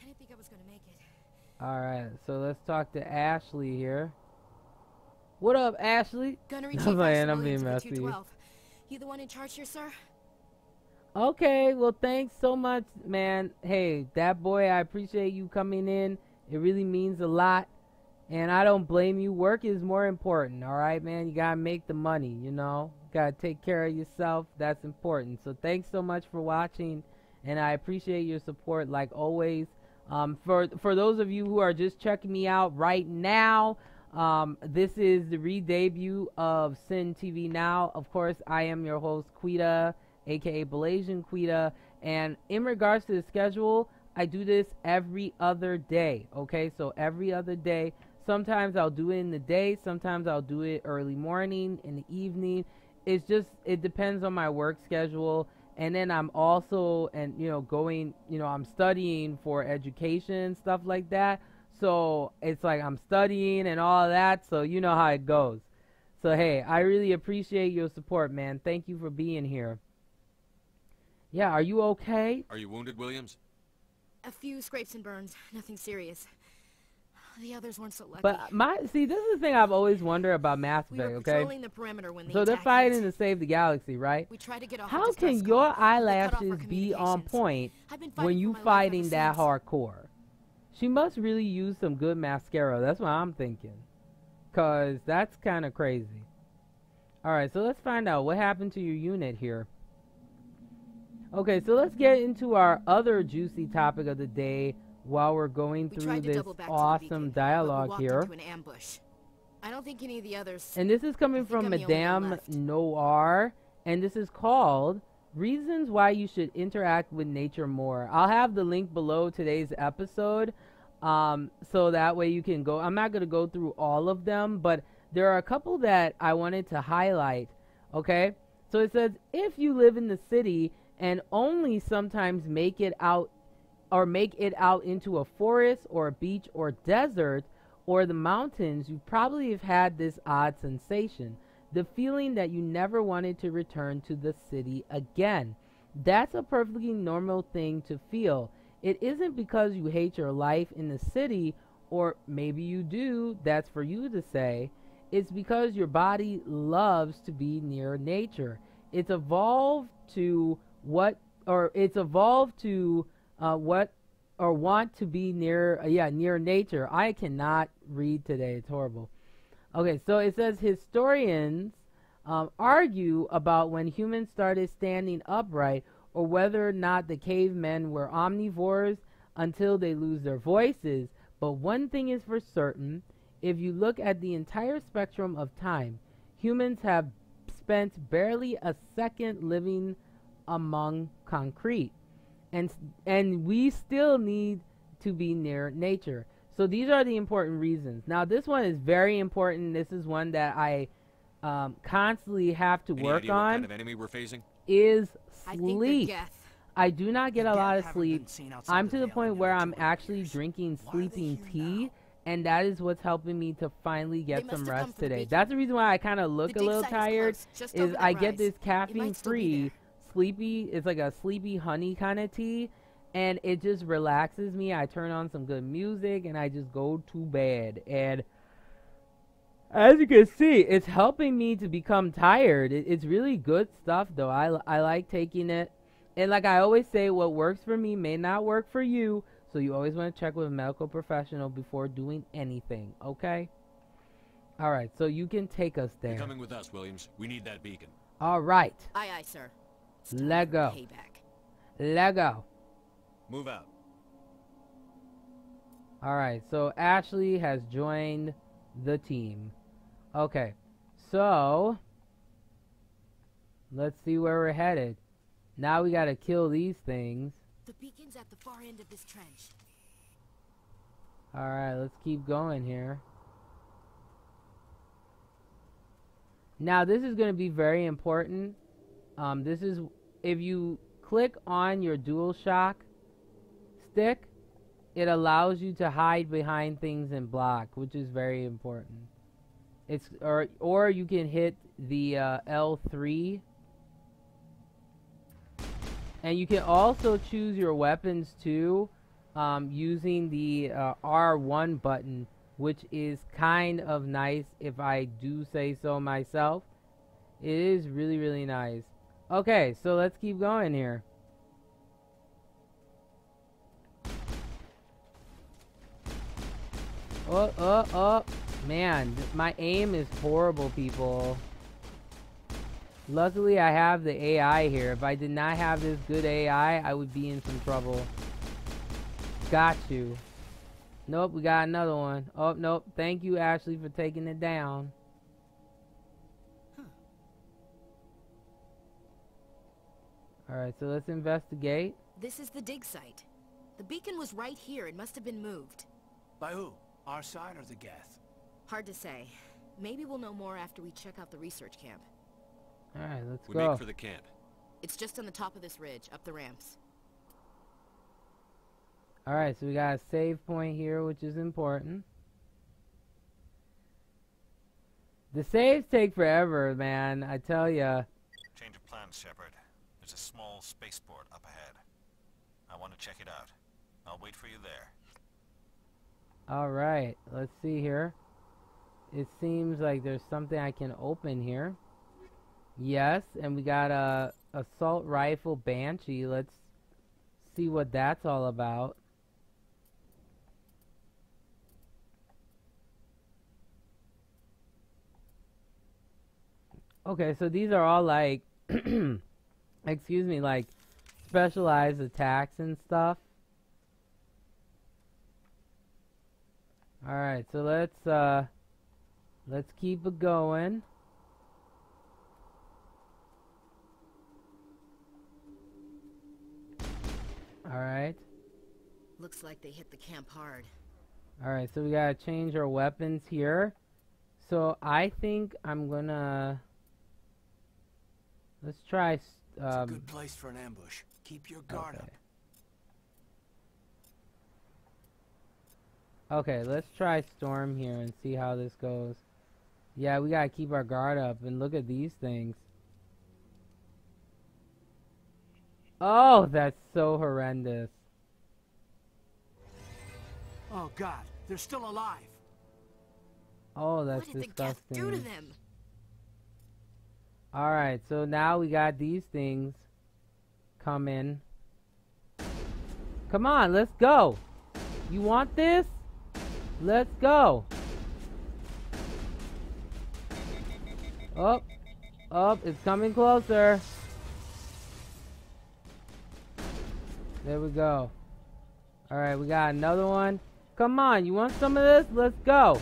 I didn't think I was gonna make it. Alright, so let's talk to Ashley here. What up, Ashley? Gunnery Chief I'm being messy. 212. You the one in charge here, sir? Okay, well thanks so much, man. Hey, that boy, I appreciate you coming in. It really means a lot. And I don't blame you. Work is more important, alright, man? You gotta make the money, you know? Gotta take care of yourself. That's important. So thanks so much for watching. And I appreciate your support like always. For those of you who are just checking me out right now, this is the re-debut of Sin TV Now. Of course, I am your host, Quita, aka Blasian Quita. And in regards to the schedule, I do this every other day. Okay, so every other day. Sometimes I'll do it in the day. Sometimes I'll do it early morning, in the evening. It's just, it depends on my work schedule. And then I'm also, and I'm studying for education, stuff like that. So it's like I'm studying and all of that, so you know how it goes. So hey, I really appreciate your support, man. Thank you for being here. Yeah, are you okay? Are you wounded, Williams? A few scrapes and burns, nothing serious. The others weren't so lucky. But this is the thing I've always wondered about Mass Effect, We were okay? patrolling the perimeter when So they're fighting to save the galaxy, right? We tried to get off How the distress can your call. They cut off our eyelashes be on communications. point I've been when fighting you for my life fighting ever that since. hardcore? She must really use some good mascara. That's what I'm thinking. Cause that's kind of crazy. Alright, so let's find out what happened to your unit here. Okay, so let's get into our other juicy topic of the day while we're going through this awesome dialogue here. Into an ambush. I don't think any of the others. And this is coming from I'm the only one Madame left. Noir, and this is called Reasons Why You Should Interact with Nature More. I'll have the link below today's episode, so that way you can go. I'm not going to go through all of them, but there are a couple that I wanted to highlight, okay? So it says, if you live in the city and only sometimes make it out into a forest or a beach or desert or the mountains, you probably have had this odd sensation, the feeling that you never wanted to return to the city again. That's a perfectly normal thing to feel. It isn't because you hate your life in the city, or maybe you do, that's for you to say. It's because your body loves to be near nature. It's evolved to want to be near nature. I cannot read today. It's horrible. Okay, so it says historians argue about when humans started standing upright, or whether or not the cavemen were omnivores until they lose their voices. But one thing is for certain, if you look at the entire spectrum of time, humans have spent barely a second living among concrete. And we still need to be near nature. So these are the important reasons. Now this one is very important. This is one that I constantly have to Any work idea what on. kind of enemy we're facing? Is I think they're sleep. Geth. I do not get a lot of haven't sleep. been seen outside I'm the to the Vale point in where over I'm 20 actually years. drinking Why are they sleeping here tea, now? and that is what's helping me to finally get They some must have come rest from the today. beacon. That's the reason why I kind of look The a dig little site is tired. close, just Is over that I get rise. this It might still be caffeine-free, there. sleepy. It's like a sleepy honey kind of tea, and it just relaxes me. I turn on some good music, and I just go to bed. And as you can see, it's helping me to become tired. It's really good stuff, though. I like taking it. And like I always say, what works for me may not work for you. So you always want to check with a medical professional before doing anything, okay? Alright, so you can take us there. You're coming with us, Williams. We need that beacon. Alright. Aye, aye, sir. Let go. Payback. Let go. Move out. Alright, so Ashley has joined the team. Okay, so let's see where we're headed. Now we gotta kill these things. The beacon's at the far end of this trench. Alright, let's keep going here. Now this is gonna be very important. This is if you click on your DualShock stick, it allows you to hide behind things and block, which is very important. It's or you can hit the L3, and you can also choose your weapons too, using the R1 button, which is kind of nice if I do say so myself. It is really, really nice. Okay, so let's keep going here. Oh, man, my aim is horrible, people. Luckily, I have the AI here. If I did not have this good AI, I would be in some trouble. Got you. Nope, we got another one. Oh, nope. Thank you, Ashley, for taking it down. Alright, so let's investigate. This is the dig site. The beacon was right here. It must have been moved. By who? Our side or the Geth? Hard to say. Maybe we'll know more after we check out the research camp. Alright, let's We go. make for the camp. It's just on the top of this ridge, up the ramps. Alright, so we got a save point here, which is important. The saves take forever, man. I tell ya. Change of plans, Shepard. There's a small spaceport up ahead. I want to check it out. I'll wait for you there. Alright, let's see here. It seems like there's something I can open here. Yes, and we got a assault rifle Banshee. Let's see what that's all about. Okay, so these are all like excuse me, like specialized attacks and stuff. Alright, so let's keep it going. Alright. Looks like they hit the camp hard. Alright, so we gotta change our weapons here. So I think I'm gonna... Let's try... It's a good place for an ambush. Keep your guard up. Okay, let's try Storm here and see how this goes. Yeah, we gotta keep our guard up, and look at these things. Oh, that's so horrendous. Oh God, they're still alive. Oh, that's what did disgusting. The Geth do to them? Alright, so now we got these things come in. Come on, let's go. You want this? Let's go. Oh, oh, it's coming closer. There we go. Alright, we got another one. Come on, you want some of this? Let's go.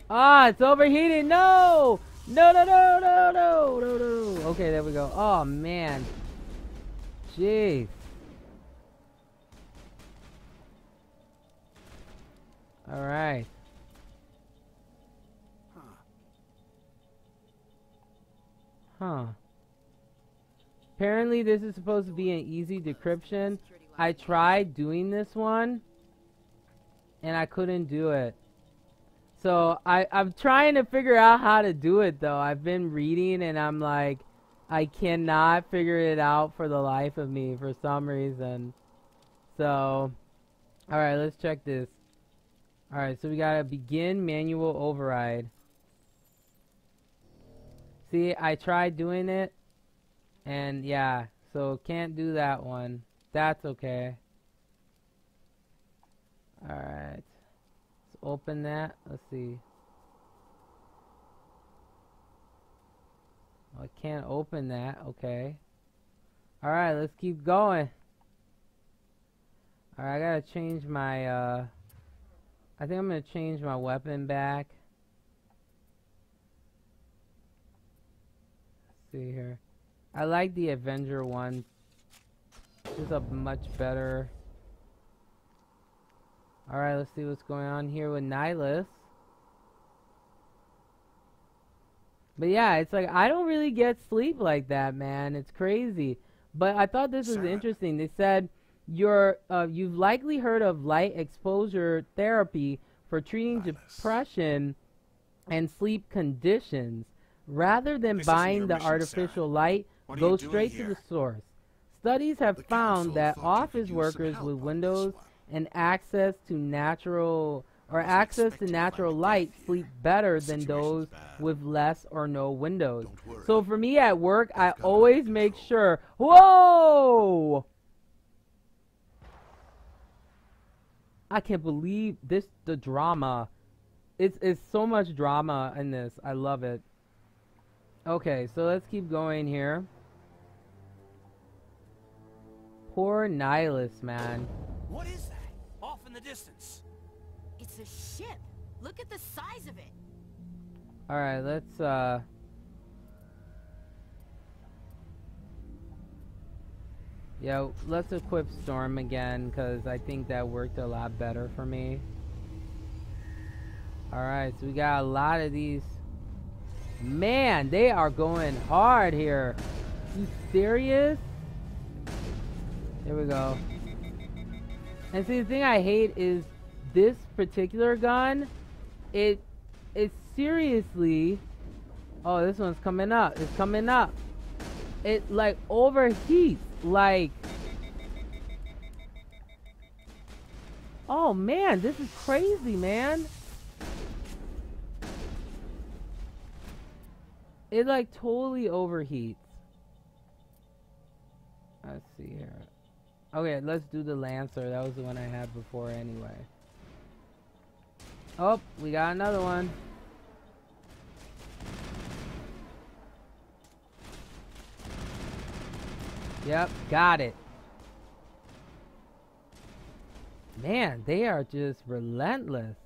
Ah, it's overheating. No! No, no, no, no, no, no, no. Okay, there we go. Oh, man. Jeez. Alright. Huh. Apparently this is supposed to be an easy decryption. I tried doing this one, and I couldn't do it. So I'm trying to figure out how to do it, though. I've been reading, and I'm like, I cannot figure it out for the life of me for some reason. So, alright, let's check this. Alright, so we gotta begin manual override. See, I tried doing it, and yeah, so can't do that one. That's okay. Alright. open that. Let's see. I can't open that. Okay. Alright, let's keep going. Alright, I gotta change my, I think I'm gonna change my weapon back. Let's see here. I like the Avenger one. It's a much better. Alright, let's see what's going on here with Nihilus. But yeah, it's like, I don't really get sleep like that, man. It's crazy. But I thought this was interesting. They said, you've likely heard of light exposure therapy for treating depression and sleep conditions. Rather than buying the artificial light, go straight to the source. Studies have found that office workers with windows and access to natural light sleep better than those with less or no windows. So for me at work, I always make sure. Whoa! I can't believe this. The drama. It's so much drama in this. I love it. Okay, so let's keep going here. Poor Nihilus, man. What is that? Off in the distance. It's a ship. Look at the size of it. Alright, let's yeah, let's equip Storm again, because I think that worked a lot better for me. Alright, so we got a lot of these. Man, they are going hard here. You serious? Here we go. And see, the thing I hate is this particular gun. It seriously. Oh, this one's coming up. It's coming up. It like overheats. Like. Oh man, this is crazy, man. It like totally overheats. Let's see here. Okay, let's do the Lancer. That was the one I had before anyway. Oh, we got another one. Yep, got it. Man, they are just relentless.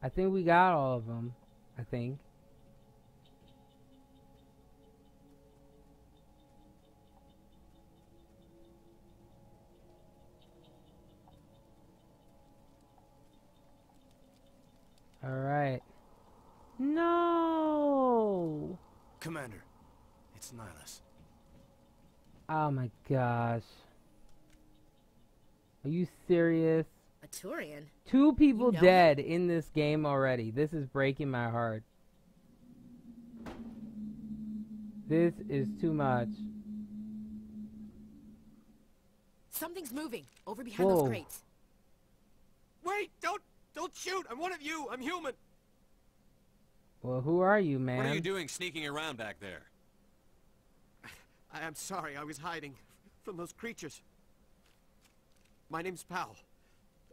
I think we got all of them. I think. All right. No. Commander, it's Nihilus. Oh my gosh. Are you serious? A Turian? 2 people dead in this game already. This is breaking my heart. This is too much. Something's moving over behind Whoa. those crates. Wait! Don't shoot! I'm one of you! I'm human! Well, who are you, man? What are you doing sneaking around back there? I'm sorry, I was hiding from those creatures. My name's Powell.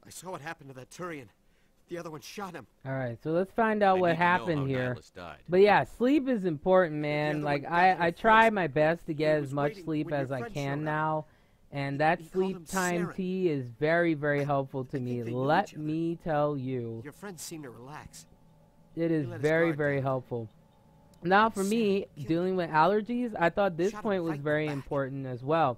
I saw what happened to that Turian. The other one shot him. Alright, so let's find out what happened here. But yeah, sleep is important, man. Like, I try my best to get as much sleep as I can now. And that sleep time tea is very, very helpful to me. Let me tell you. Your friends seem to relax. It is very, very helpful. Now, for me, dealing with allergies, I thought this point was very important as well.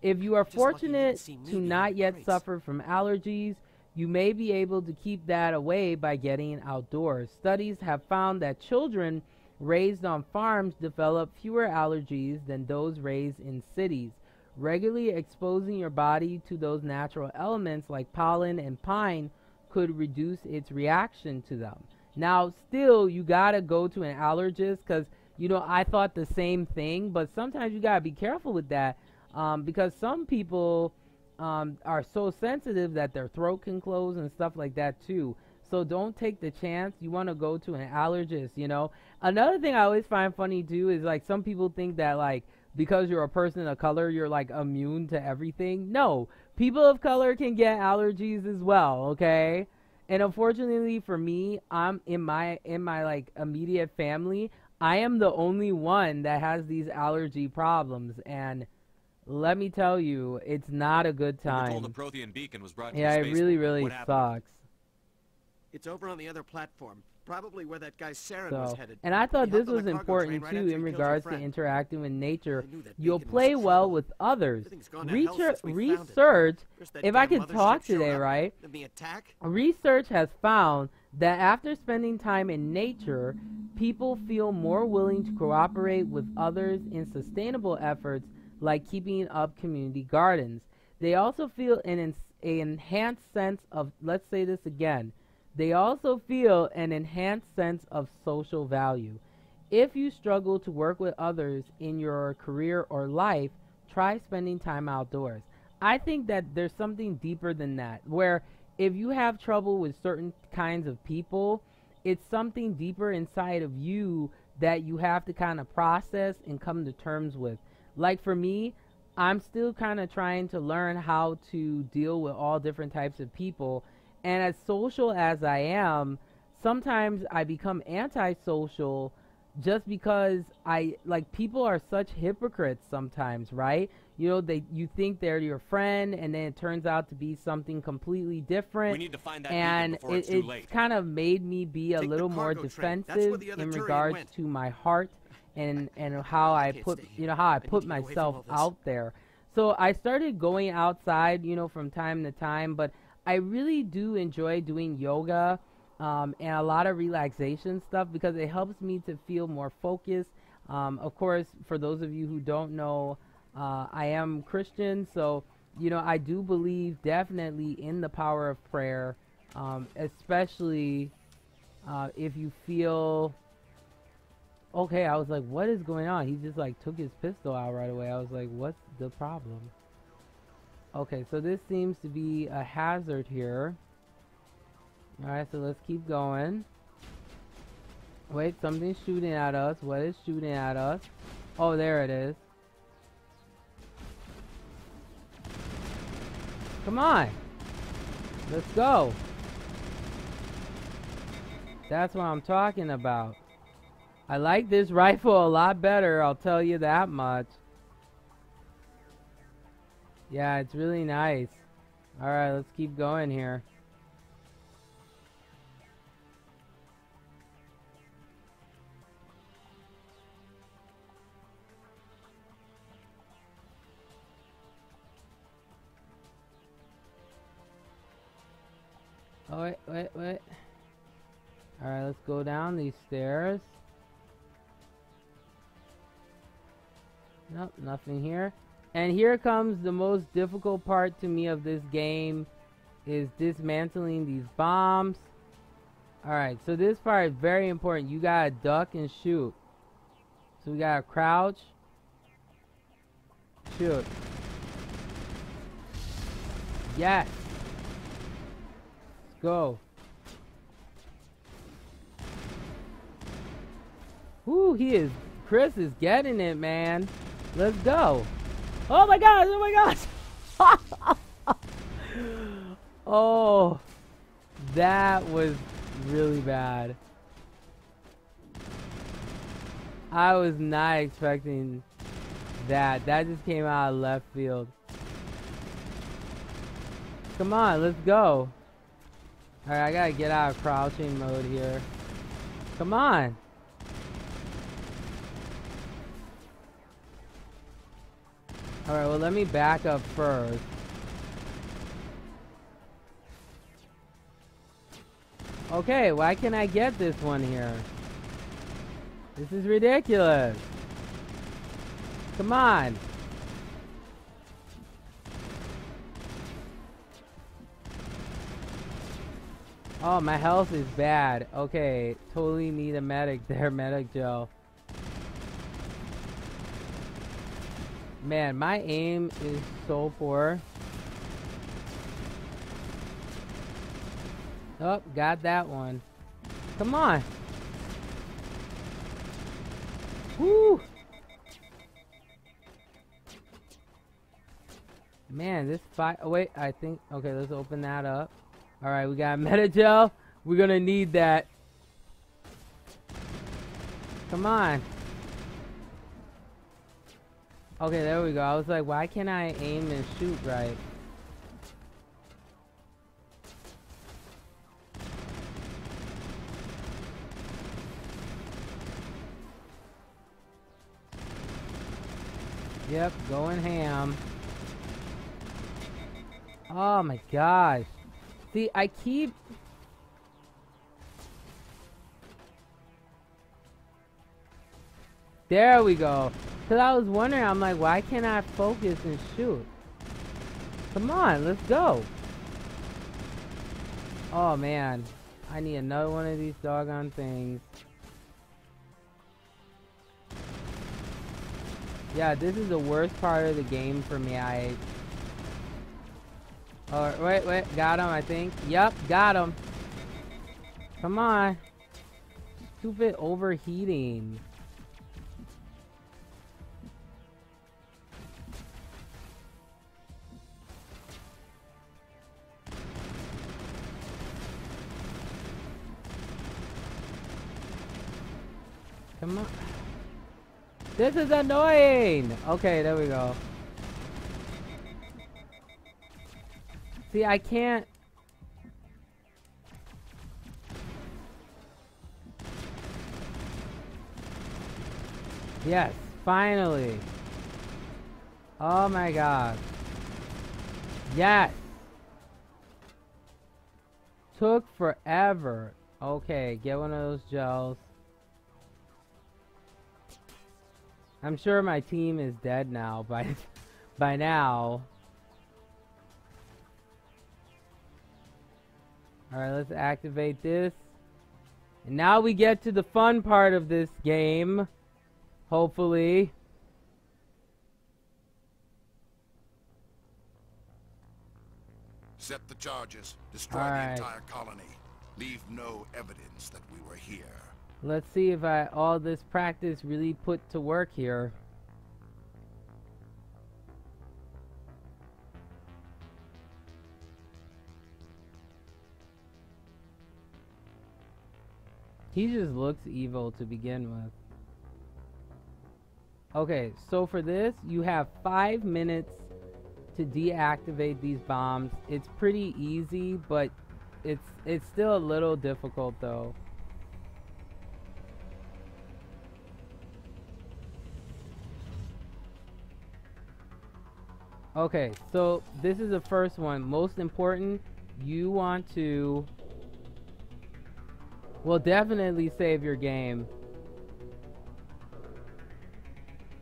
If you are fortunate to not yet suffer from allergies, you may be able to keep that away by getting outdoors. Studies have found that children raised on farms develop fewer allergies than those raised in cities. Regularly exposing your body to those natural elements like pollen and pine could reduce its reaction to them. Now, still, you gotta go to an allergist because, you know, I thought the same thing, but sometimes you gotta be careful with that because some people are so sensitive that their throat can close and stuff like that too. So don't take the chance. You want to go to an allergist, you know. Another thing I always find funny too is like some people think that like because you're a person of color, you're like immune to everything. No, People of color can get allergies as well, okay? And unfortunately for me, I'm in my like immediate family, I am the only one that has these allergy problems, and let me tell you, it's not a good We were time. told the Prothean beacon was brought to Yeah, the it spaceport. really, really What happened? sucks. It's over on the other platform. Probably where that guy Saren was So, headed. and I thought He this hopped on was the cargo important train right too after he in killed your regards to friend. interacting with nature. I knew that You'll beacon was play well trouble. with others. Everything's gone to hell since we found it. Research, First that if I damn could mothership talk showed today, up, right? then the attack. Research has found that after spending time in nature, people feel more willing to cooperate with others in sustainable efforts like keeping up community gardens. They also feel an enhanced sense of, let's say this again, they also feel an enhanced sense of social value. If you struggle to work with others in your career or life, try spending time outdoors. I think that there's something deeper than that, where if you have trouble with certain kinds of people, it's something deeper inside of you that you have to kind of process and come to terms with. Like for me, I'm still kind of trying to learn how to deal with all different types of people. And as social as I am, sometimes I become antisocial just because people are such hypocrites sometimes, right? You know, you think they're your friend, and then it turns out to be something completely different. We need to find that and beacon before it's too late. it's kind of made me be a Take the little more cargo train. That's where defensive the other in Turian regards went. to my heart and how I can't put stay you here. know how I need put to get away from myself all this. out there. So I started going outside, you know, from time to time, but I really do enjoy doing yoga and a lot of relaxation stuff because it helps me to feel more focused. Of course, for those of you who don't know, I am Christian, so, you know, I do believe definitely in the power of prayer, especially if you feel... Okay, I was like, what is going on? He just like took his pistol out right away. I was like, what's the problem? Okay, so this seems to be a hazard here. Alright, so let's keep going. Wait, something's shooting at us. What is shooting at us? Oh, there it is. Come on. Let's go. That's what I'm talking about. I like this rifle a lot better, I'll tell you that much. Yeah, it's really nice. Alright, let's keep going here. Oh, wait. Alright, let's go down these stairs. Nope, nothing here. And here comes the most difficult part to me of this game, is dismantling these bombs. Alright, so this part is very important. You gotta duck and shoot. So we gotta crouch. Shoot. Yes. Let's go. Whoo, Chris is getting it, man. Let's go. Oh my gosh, oh my gosh. Oh, that was really bad. I was not expecting that. That just came out of left field. Come on, let's go. Alright, I gotta get out of crouching mode here. Come on. Alright, well, let me back up first. Okay, why can't I get this one here? This is ridiculous. Come on. Oh, my health is bad. Okay, totally need a medic there, medic gel. Man, my aim is so poor. Oh, got that one. Come on. Woo! Man, this fight. Oh, wait, I think. Okay, let's open that up. Alright, we got Metagel. We're gonna need that. Come on. Okay, there we go. I was like, why can't I aim and shoot right? Yep, going ham. Oh my gosh. See, I keep... There we go. Because I was wondering, I'm like, why can't I focus and shoot? Come on, let's go. Oh man. I need another one of these doggone things. Yeah, this is the worst part of the game for me. Oh, wait, got him, I think. Yep, got him. Come on. Stupid overheating. Come on. This is annoying! Okay, there we go. See, I can't... Yes, finally. Oh my god. Yes! Took forever. Okay, get one of those gels. I'm sure my team is dead now by now. Alright, let's activate this. And now we get to the fun part of this game. Hopefully. Set the charges. Destroy the entire colony. Leave no evidence that we were here. Let's see if all this practice really put to work here. He just looks evil to begin with. Okay, so for this, you have 5 minutes to deactivate these bombs. It's pretty easy, but it's still a little difficult though. Okay, so this is the first one. Most important, you want to... Well, definitely save your game.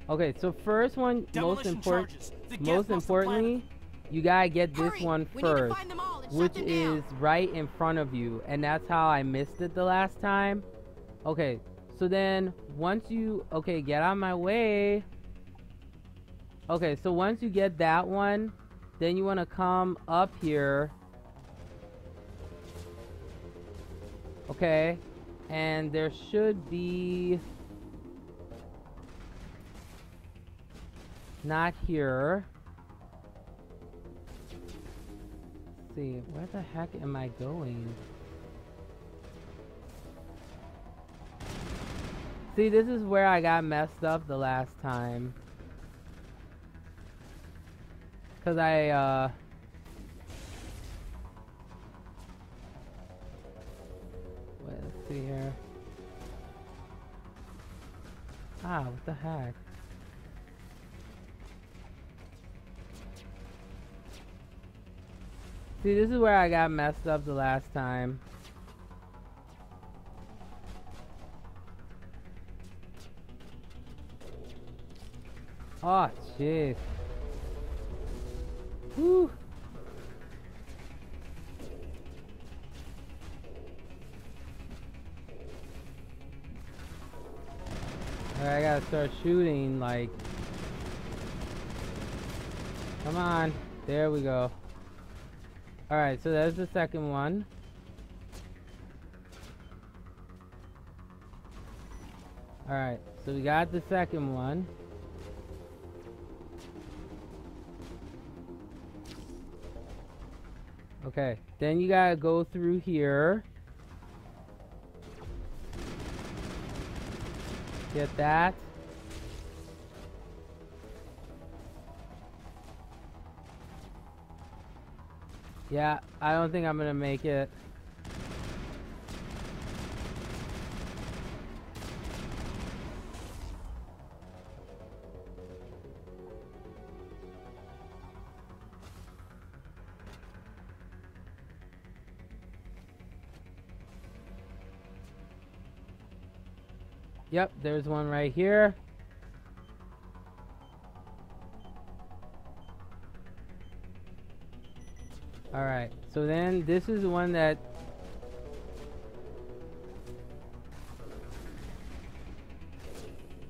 Okay, so first one, most importantly, you gotta get this one first, which is right in front of you, and that's how I missed it the last time. Okay, so then once you... Okay, get out of my way. Okay, so once you get that one, then you want to come up here. Okay, and there should be... Not here. Let's see, where the heck am I going? See, this is where I got messed up the last time. Cause let's see here. Ah, what the heck? See, this is where I got messed up the last time. Oh, jeez. Whew. Alright, I gotta start shooting, like... Come on. There we go. Alright, so there's the second one. Alright, so we got the second one. Okay, then you gotta go through here. Get that. Yeah, I don't think I'm gonna make it. Yep, there's one right here. Alright, so then this is the one that...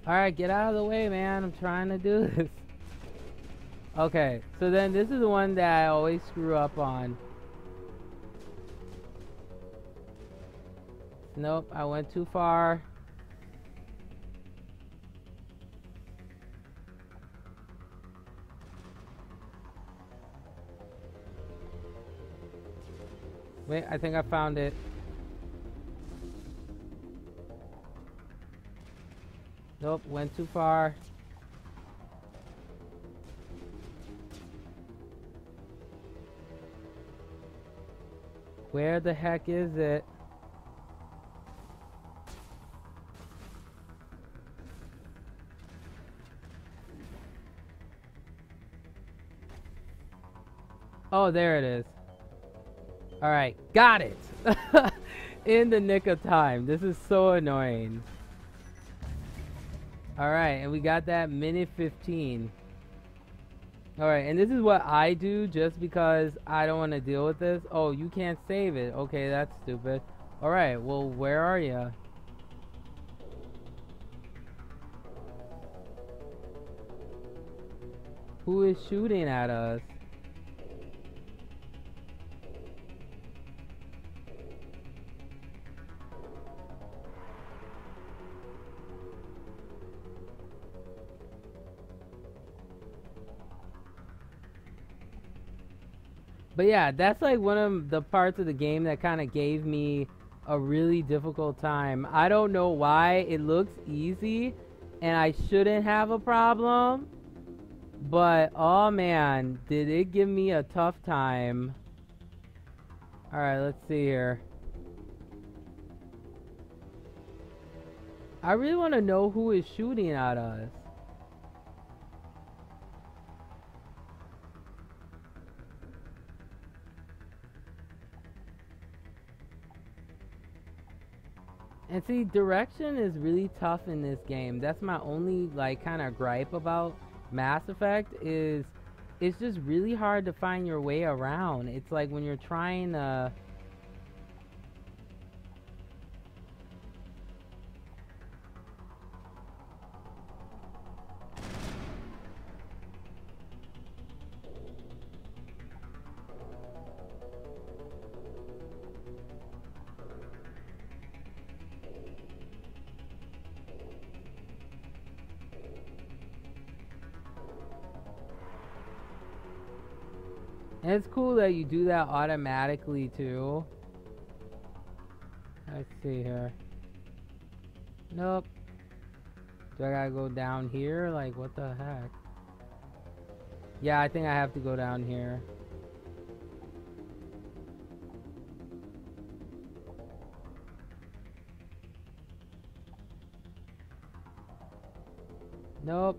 Alright, get out of the way, man. I'm trying to do this. Okay, so then this is the one that I always screw up on. Nope, I went too far. Wait, I think I found it. Nope, went too far. Where the heck is it? Oh, there it is. Alright, got it! In the nick of time. This is so annoying. Alright, and we got that minute 15. Alright, and this is what I do just because I don't want to deal with this. Oh, you can't save it. Okay, that's stupid. Alright, well, where are you? Who is shooting at us? But yeah, that's like one of the parts of the game that kind of gave me a really difficult time. I don't know why. It looks easy and I shouldn't have a problem. But oh man, did it give me a tough time. Alright, let's see here. I really want to know who is shooting at us. And see, direction is really tough in this game. That's my only like kind of gripe about Mass Effect is it's just really hard to find your way around. It's like when you're trying to... And it's cool that you do that automatically too. Let's see here. Nope. Do I gotta go down here? Like, what the heck? Yeah, I think I have to go down here. Nope.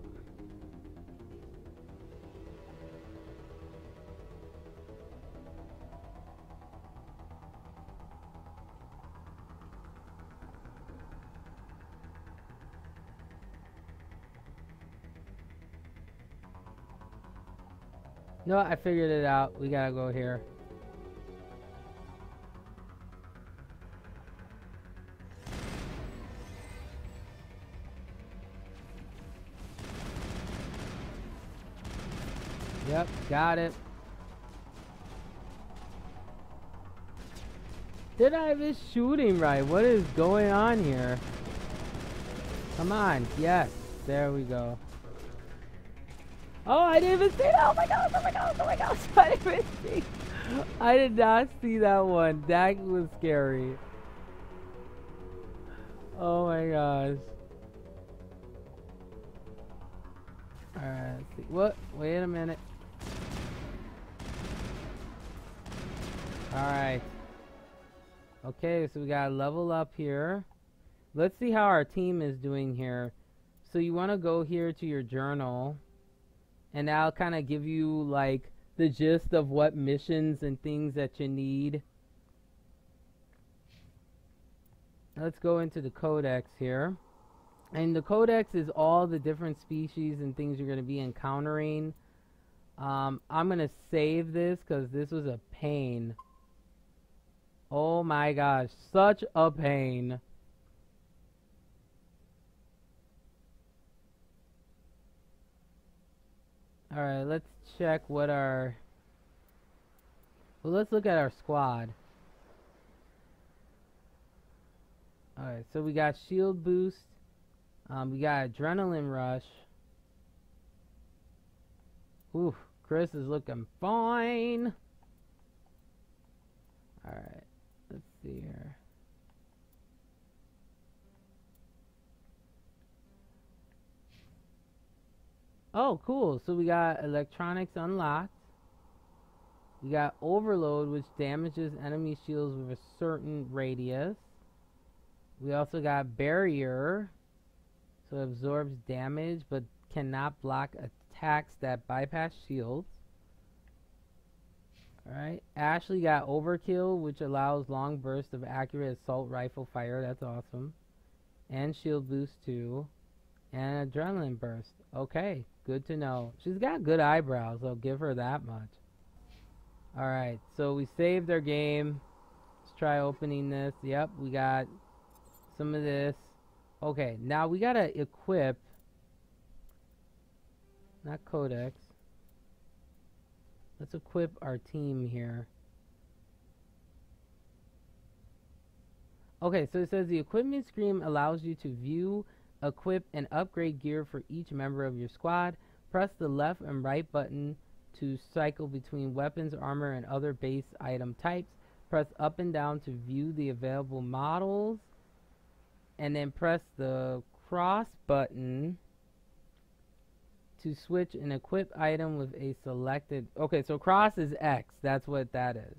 No, I figured it out. We gotta go here. Yep, got it. Did I have his shooting right? What is going on here? Come on. Yes. There we go. Oh, I didn't even see that. Oh my gosh, oh my gosh, oh my gosh. I didn't even see. I did not see that one. That was scary. Oh my gosh. Alright, let's see. What? Wait a minute. Alright. Okay, so we got a level up here. Let's see how our team is doing here. So you want to go here to your journal. And that'll kind of give you like the gist of what missions and things that you need. Let's go into the codex here. And the codex is all the different species and things you're going to be encountering. I'm going to save this because this was a pain. Oh my gosh, such a pain. Alright, let's check what our... Well, let's look at our squad. Alright, so we got shield boost. We got adrenaline rush. Ooh, Chris is looking fine. Alright, let's see here. Oh, cool. So we got electronics unlocked. We got overload, which damages enemy shields with a certain radius. We also got barrier, so it absorbs damage but cannot block attacks that bypass shields. Alright, Ashley got overkill, which allows long bursts of accurate assault rifle fire. That's awesome. And shield boost too. And adrenaline burst. Okay, good to know. She's got good eyebrows. I'll give her that much. Alright, so we saved our game. Let's try opening this. Yep, we got some of this. Okay, now we gotta equip. Not codex. Let's equip our team here. Okay, so it says the equipment screen allows you to view, equip, and upgrade gear for each member of your squad. Press the left and right button to cycle between weapons, armor, and other base item types. Press up and down to view the available models. And then press the cross button to switch an equipped item with a selected... Okay, so cross is X. That's what that is.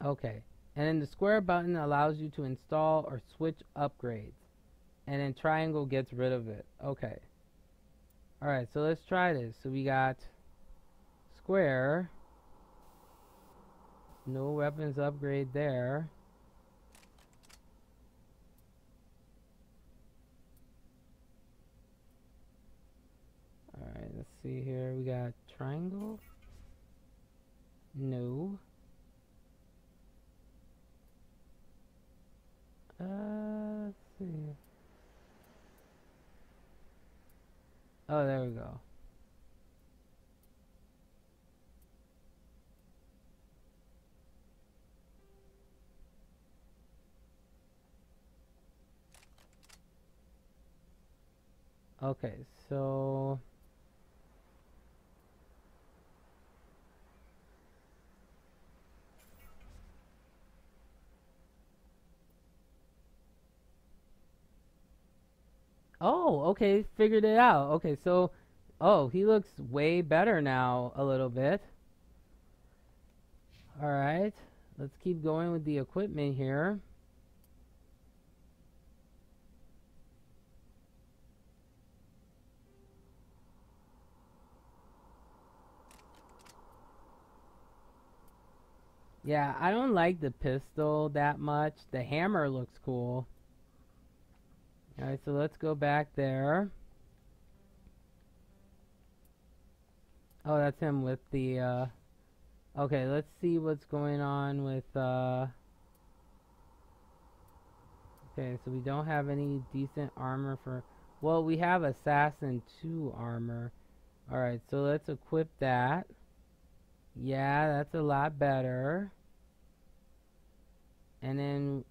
Okay. And then the square button allows you to install or switch upgrades. And then triangle gets rid of it. Okay. Alright, so let's try this. So we got square. No weapons upgrade there. Alright, let's see here. We got triangle. No. Let's see. Oh, there we go. Okay, so... Oh, okay, figured it out. Okay, so, oh, he looks way better now a little bit. Alright, let's keep going with the equipment here. Yeah, I don't like the pistol that much. The hammer looks cool. Alright, so let's go back there. Oh, that's him with the, Okay, let's see what's going on with, Okay, so we don't have any decent armor for... Well, we have Assassin 2 armor. Alright, so let's equip that. Yeah, that's a lot better. And then,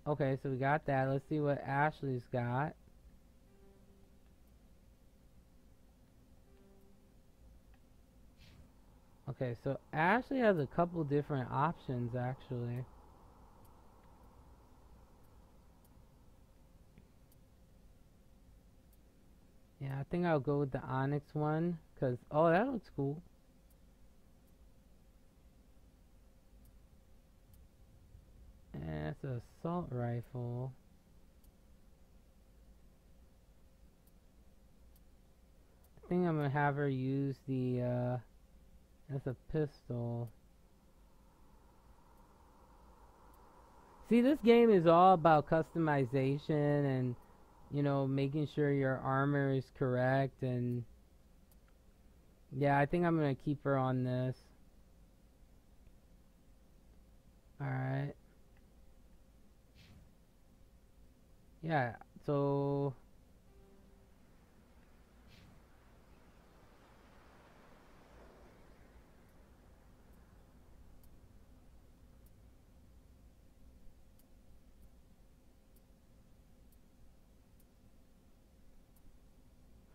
Okay, so we got that. Let's see what Ashley's got. Okay, so Ashley has a couple different options, actually. Yeah, I think I'll go with the Onyx one, because, oh, that looks cool. And it's an assault rifle. I think I'm going to have her use the, that's a pistol. See, this game is all about customization and, you know, making sure your armor is correct. And yeah, I think I'm going to keep her on this. Alright. Yeah, so...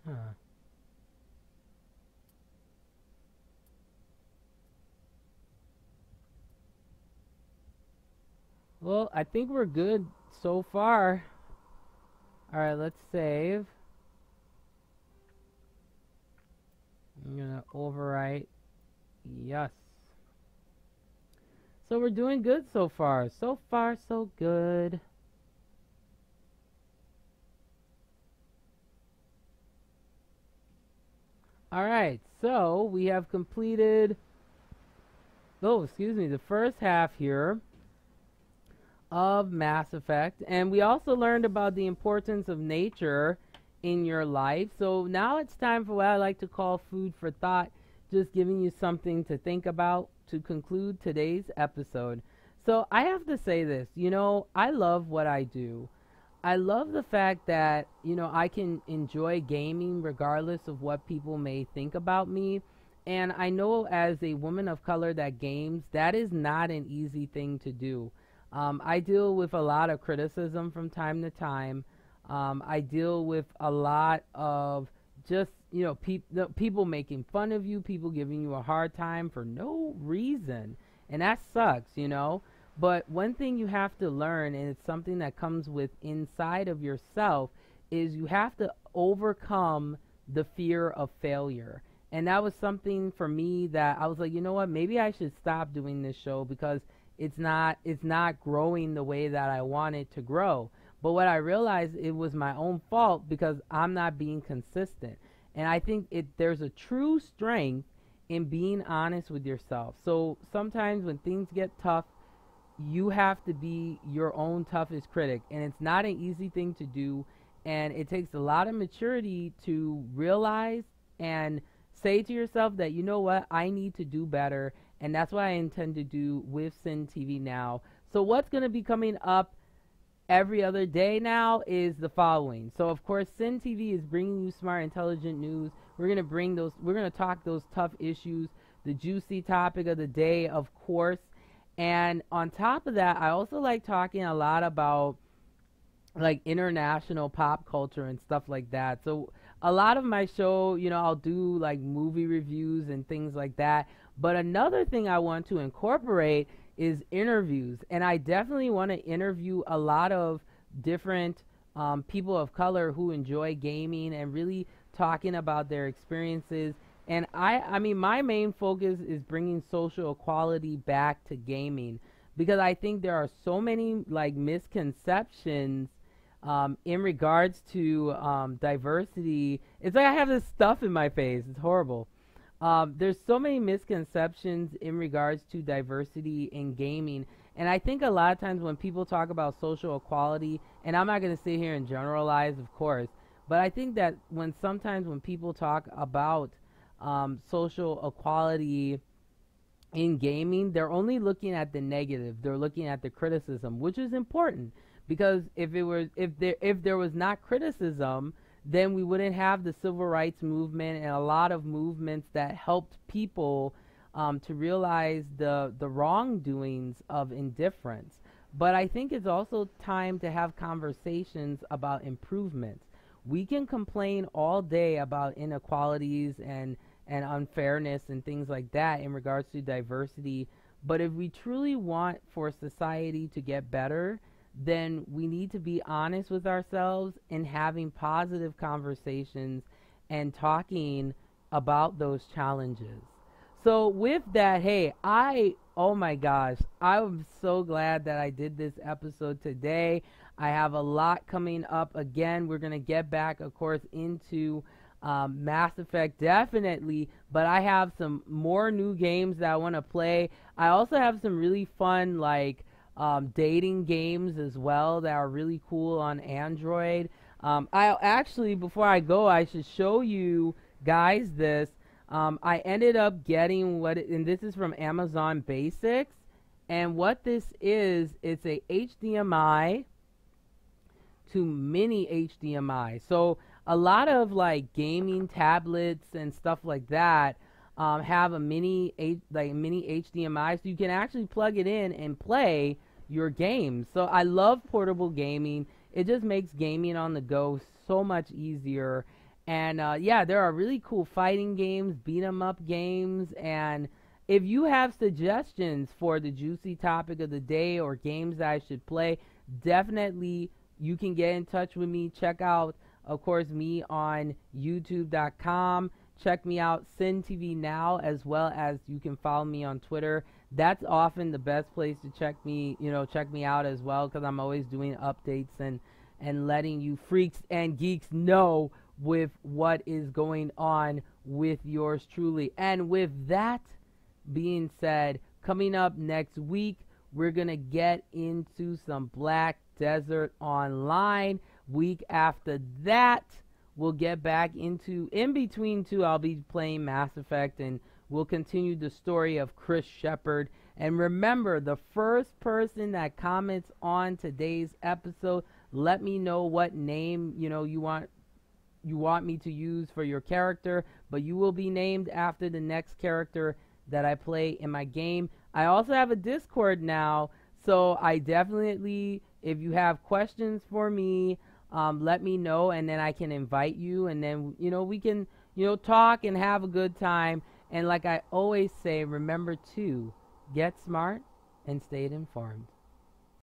Huh. Well, I think we're good so far. Alright, let's save. I'm gonna overwrite. Yes. So we're doing good so far. So far, so good. Alright, so we have completed, the first half here of Mass Effect. And we also learned about the importance of nature in your life. So now it's time for what I like to call food for thought, just giving you something to think about to conclude today's episode. So I have to say this, you know, I love what I do. I love the fact that, you know, I can enjoy gaming regardless of what people may think about me. And I know as a woman of color that games, that is not an easy thing to do. I deal with a lot of criticism from time to time. I deal with a lot of just, you know, people making fun of you, people giving you a hard time for no reason. And that sucks, you know. But one thing you have to learn, and it's something that comes with inside of yourself, is you have to overcome the fear of failure. And that was something for me that I was like, you know what, maybe I should stop doing this show because it's not growing the way that I want it to grow. But what I realized, it was my own fault because I'm not being consistent. And I think there's a true strength in being honest with yourself. So sometimes when things get tough, you have to be your own toughest critic, and it's not an easy thing to do, and it takes a lot of maturity to realize and say to yourself that, you know what, I need to do better, and that's what I intend to do with Sin TV now. So what's going to be coming up every other day now is the following. So of course, Sin TV is bringing you smart, intelligent news. We're going to talk those tough issues, the juicy topic of the day, of course. And on top of that, I also like talking a lot about like international pop culture and stuff like that. So a lot of my show, you know, I'll do like movie reviews and things like that. But another thing I want to incorporate is interviews. And I definitely want to interview a lot of different people of color who enjoy gaming and really talking about their experiences. And I mean, my main focus is bringing social equality back to gaming, because I think there are so many like misconceptions in regards to diversity. It's like I have this stuff in my face. It's horrible. There's so many misconceptions in regards to diversity in gaming. And I think a lot of times when people talk about social equality, and I'm not going to sit here and generalize, of course, but I think that sometimes when people talk about social equality in gaming, they're only looking at the negative. They're looking at the criticism, which is important, because if there was not criticism, then we wouldn't have the civil rights movement and a lot of movements that helped people to realize the wrongdoings of indifference. But I think it's also time to have conversations about improvements. We can complain all day about inequalities and and unfairness and things like that in regards to diversity. But if we truly want for society to get better, then we need to be honest with ourselves and having positive conversations and talking about those challenges. So with that, hey, oh my gosh, I'm so glad that I did this episode today. I have a lot coming up. Again, we're going to get back, of course, into Mass Effect, definitely, but I have some more new games that I want to play. I also have some really fun, like, dating games as well that are really cool on Android. I actually, before I go, I should show you guys this. I ended up getting and this is from Amazon Basics, and what this is, it's a HDMI to mini HDMI. So a lot of like gaming tablets and stuff like that have a mini HDMI, so you can actually plug it in and play your games. So I love portable gaming. It just makes gaming on the go so much easier. And yeah, there are really cool fighting games, beat 'em up games, and if you have suggestions for the juicy topic of the day or games that I should play, definitely you can get in touch with me. Check out, of course, me on youtube.com. Check me out, SinTV Now, as well as you can follow me on Twitter. That's often the best place to check me out as well, because I'm always doing updates and letting you freaks and geeks know with what is going on with yours truly. And with that being said, coming up next week, we're going to get into some Black Desert Online. Week after that, we'll get back into, in between two, I'll be playing Mass Effect, and we'll continue the story of Chris Shepard. And remember, the first person that comments on today's episode, let me know what name you want me to use for your character, but you will be named after the next character that I play in my game. I also have a Discord now, so I definitely, if you have questions for me, let me know, and then I can invite you, and then we can talk and have a good time. And like I always say, remember to get smart and stay informed.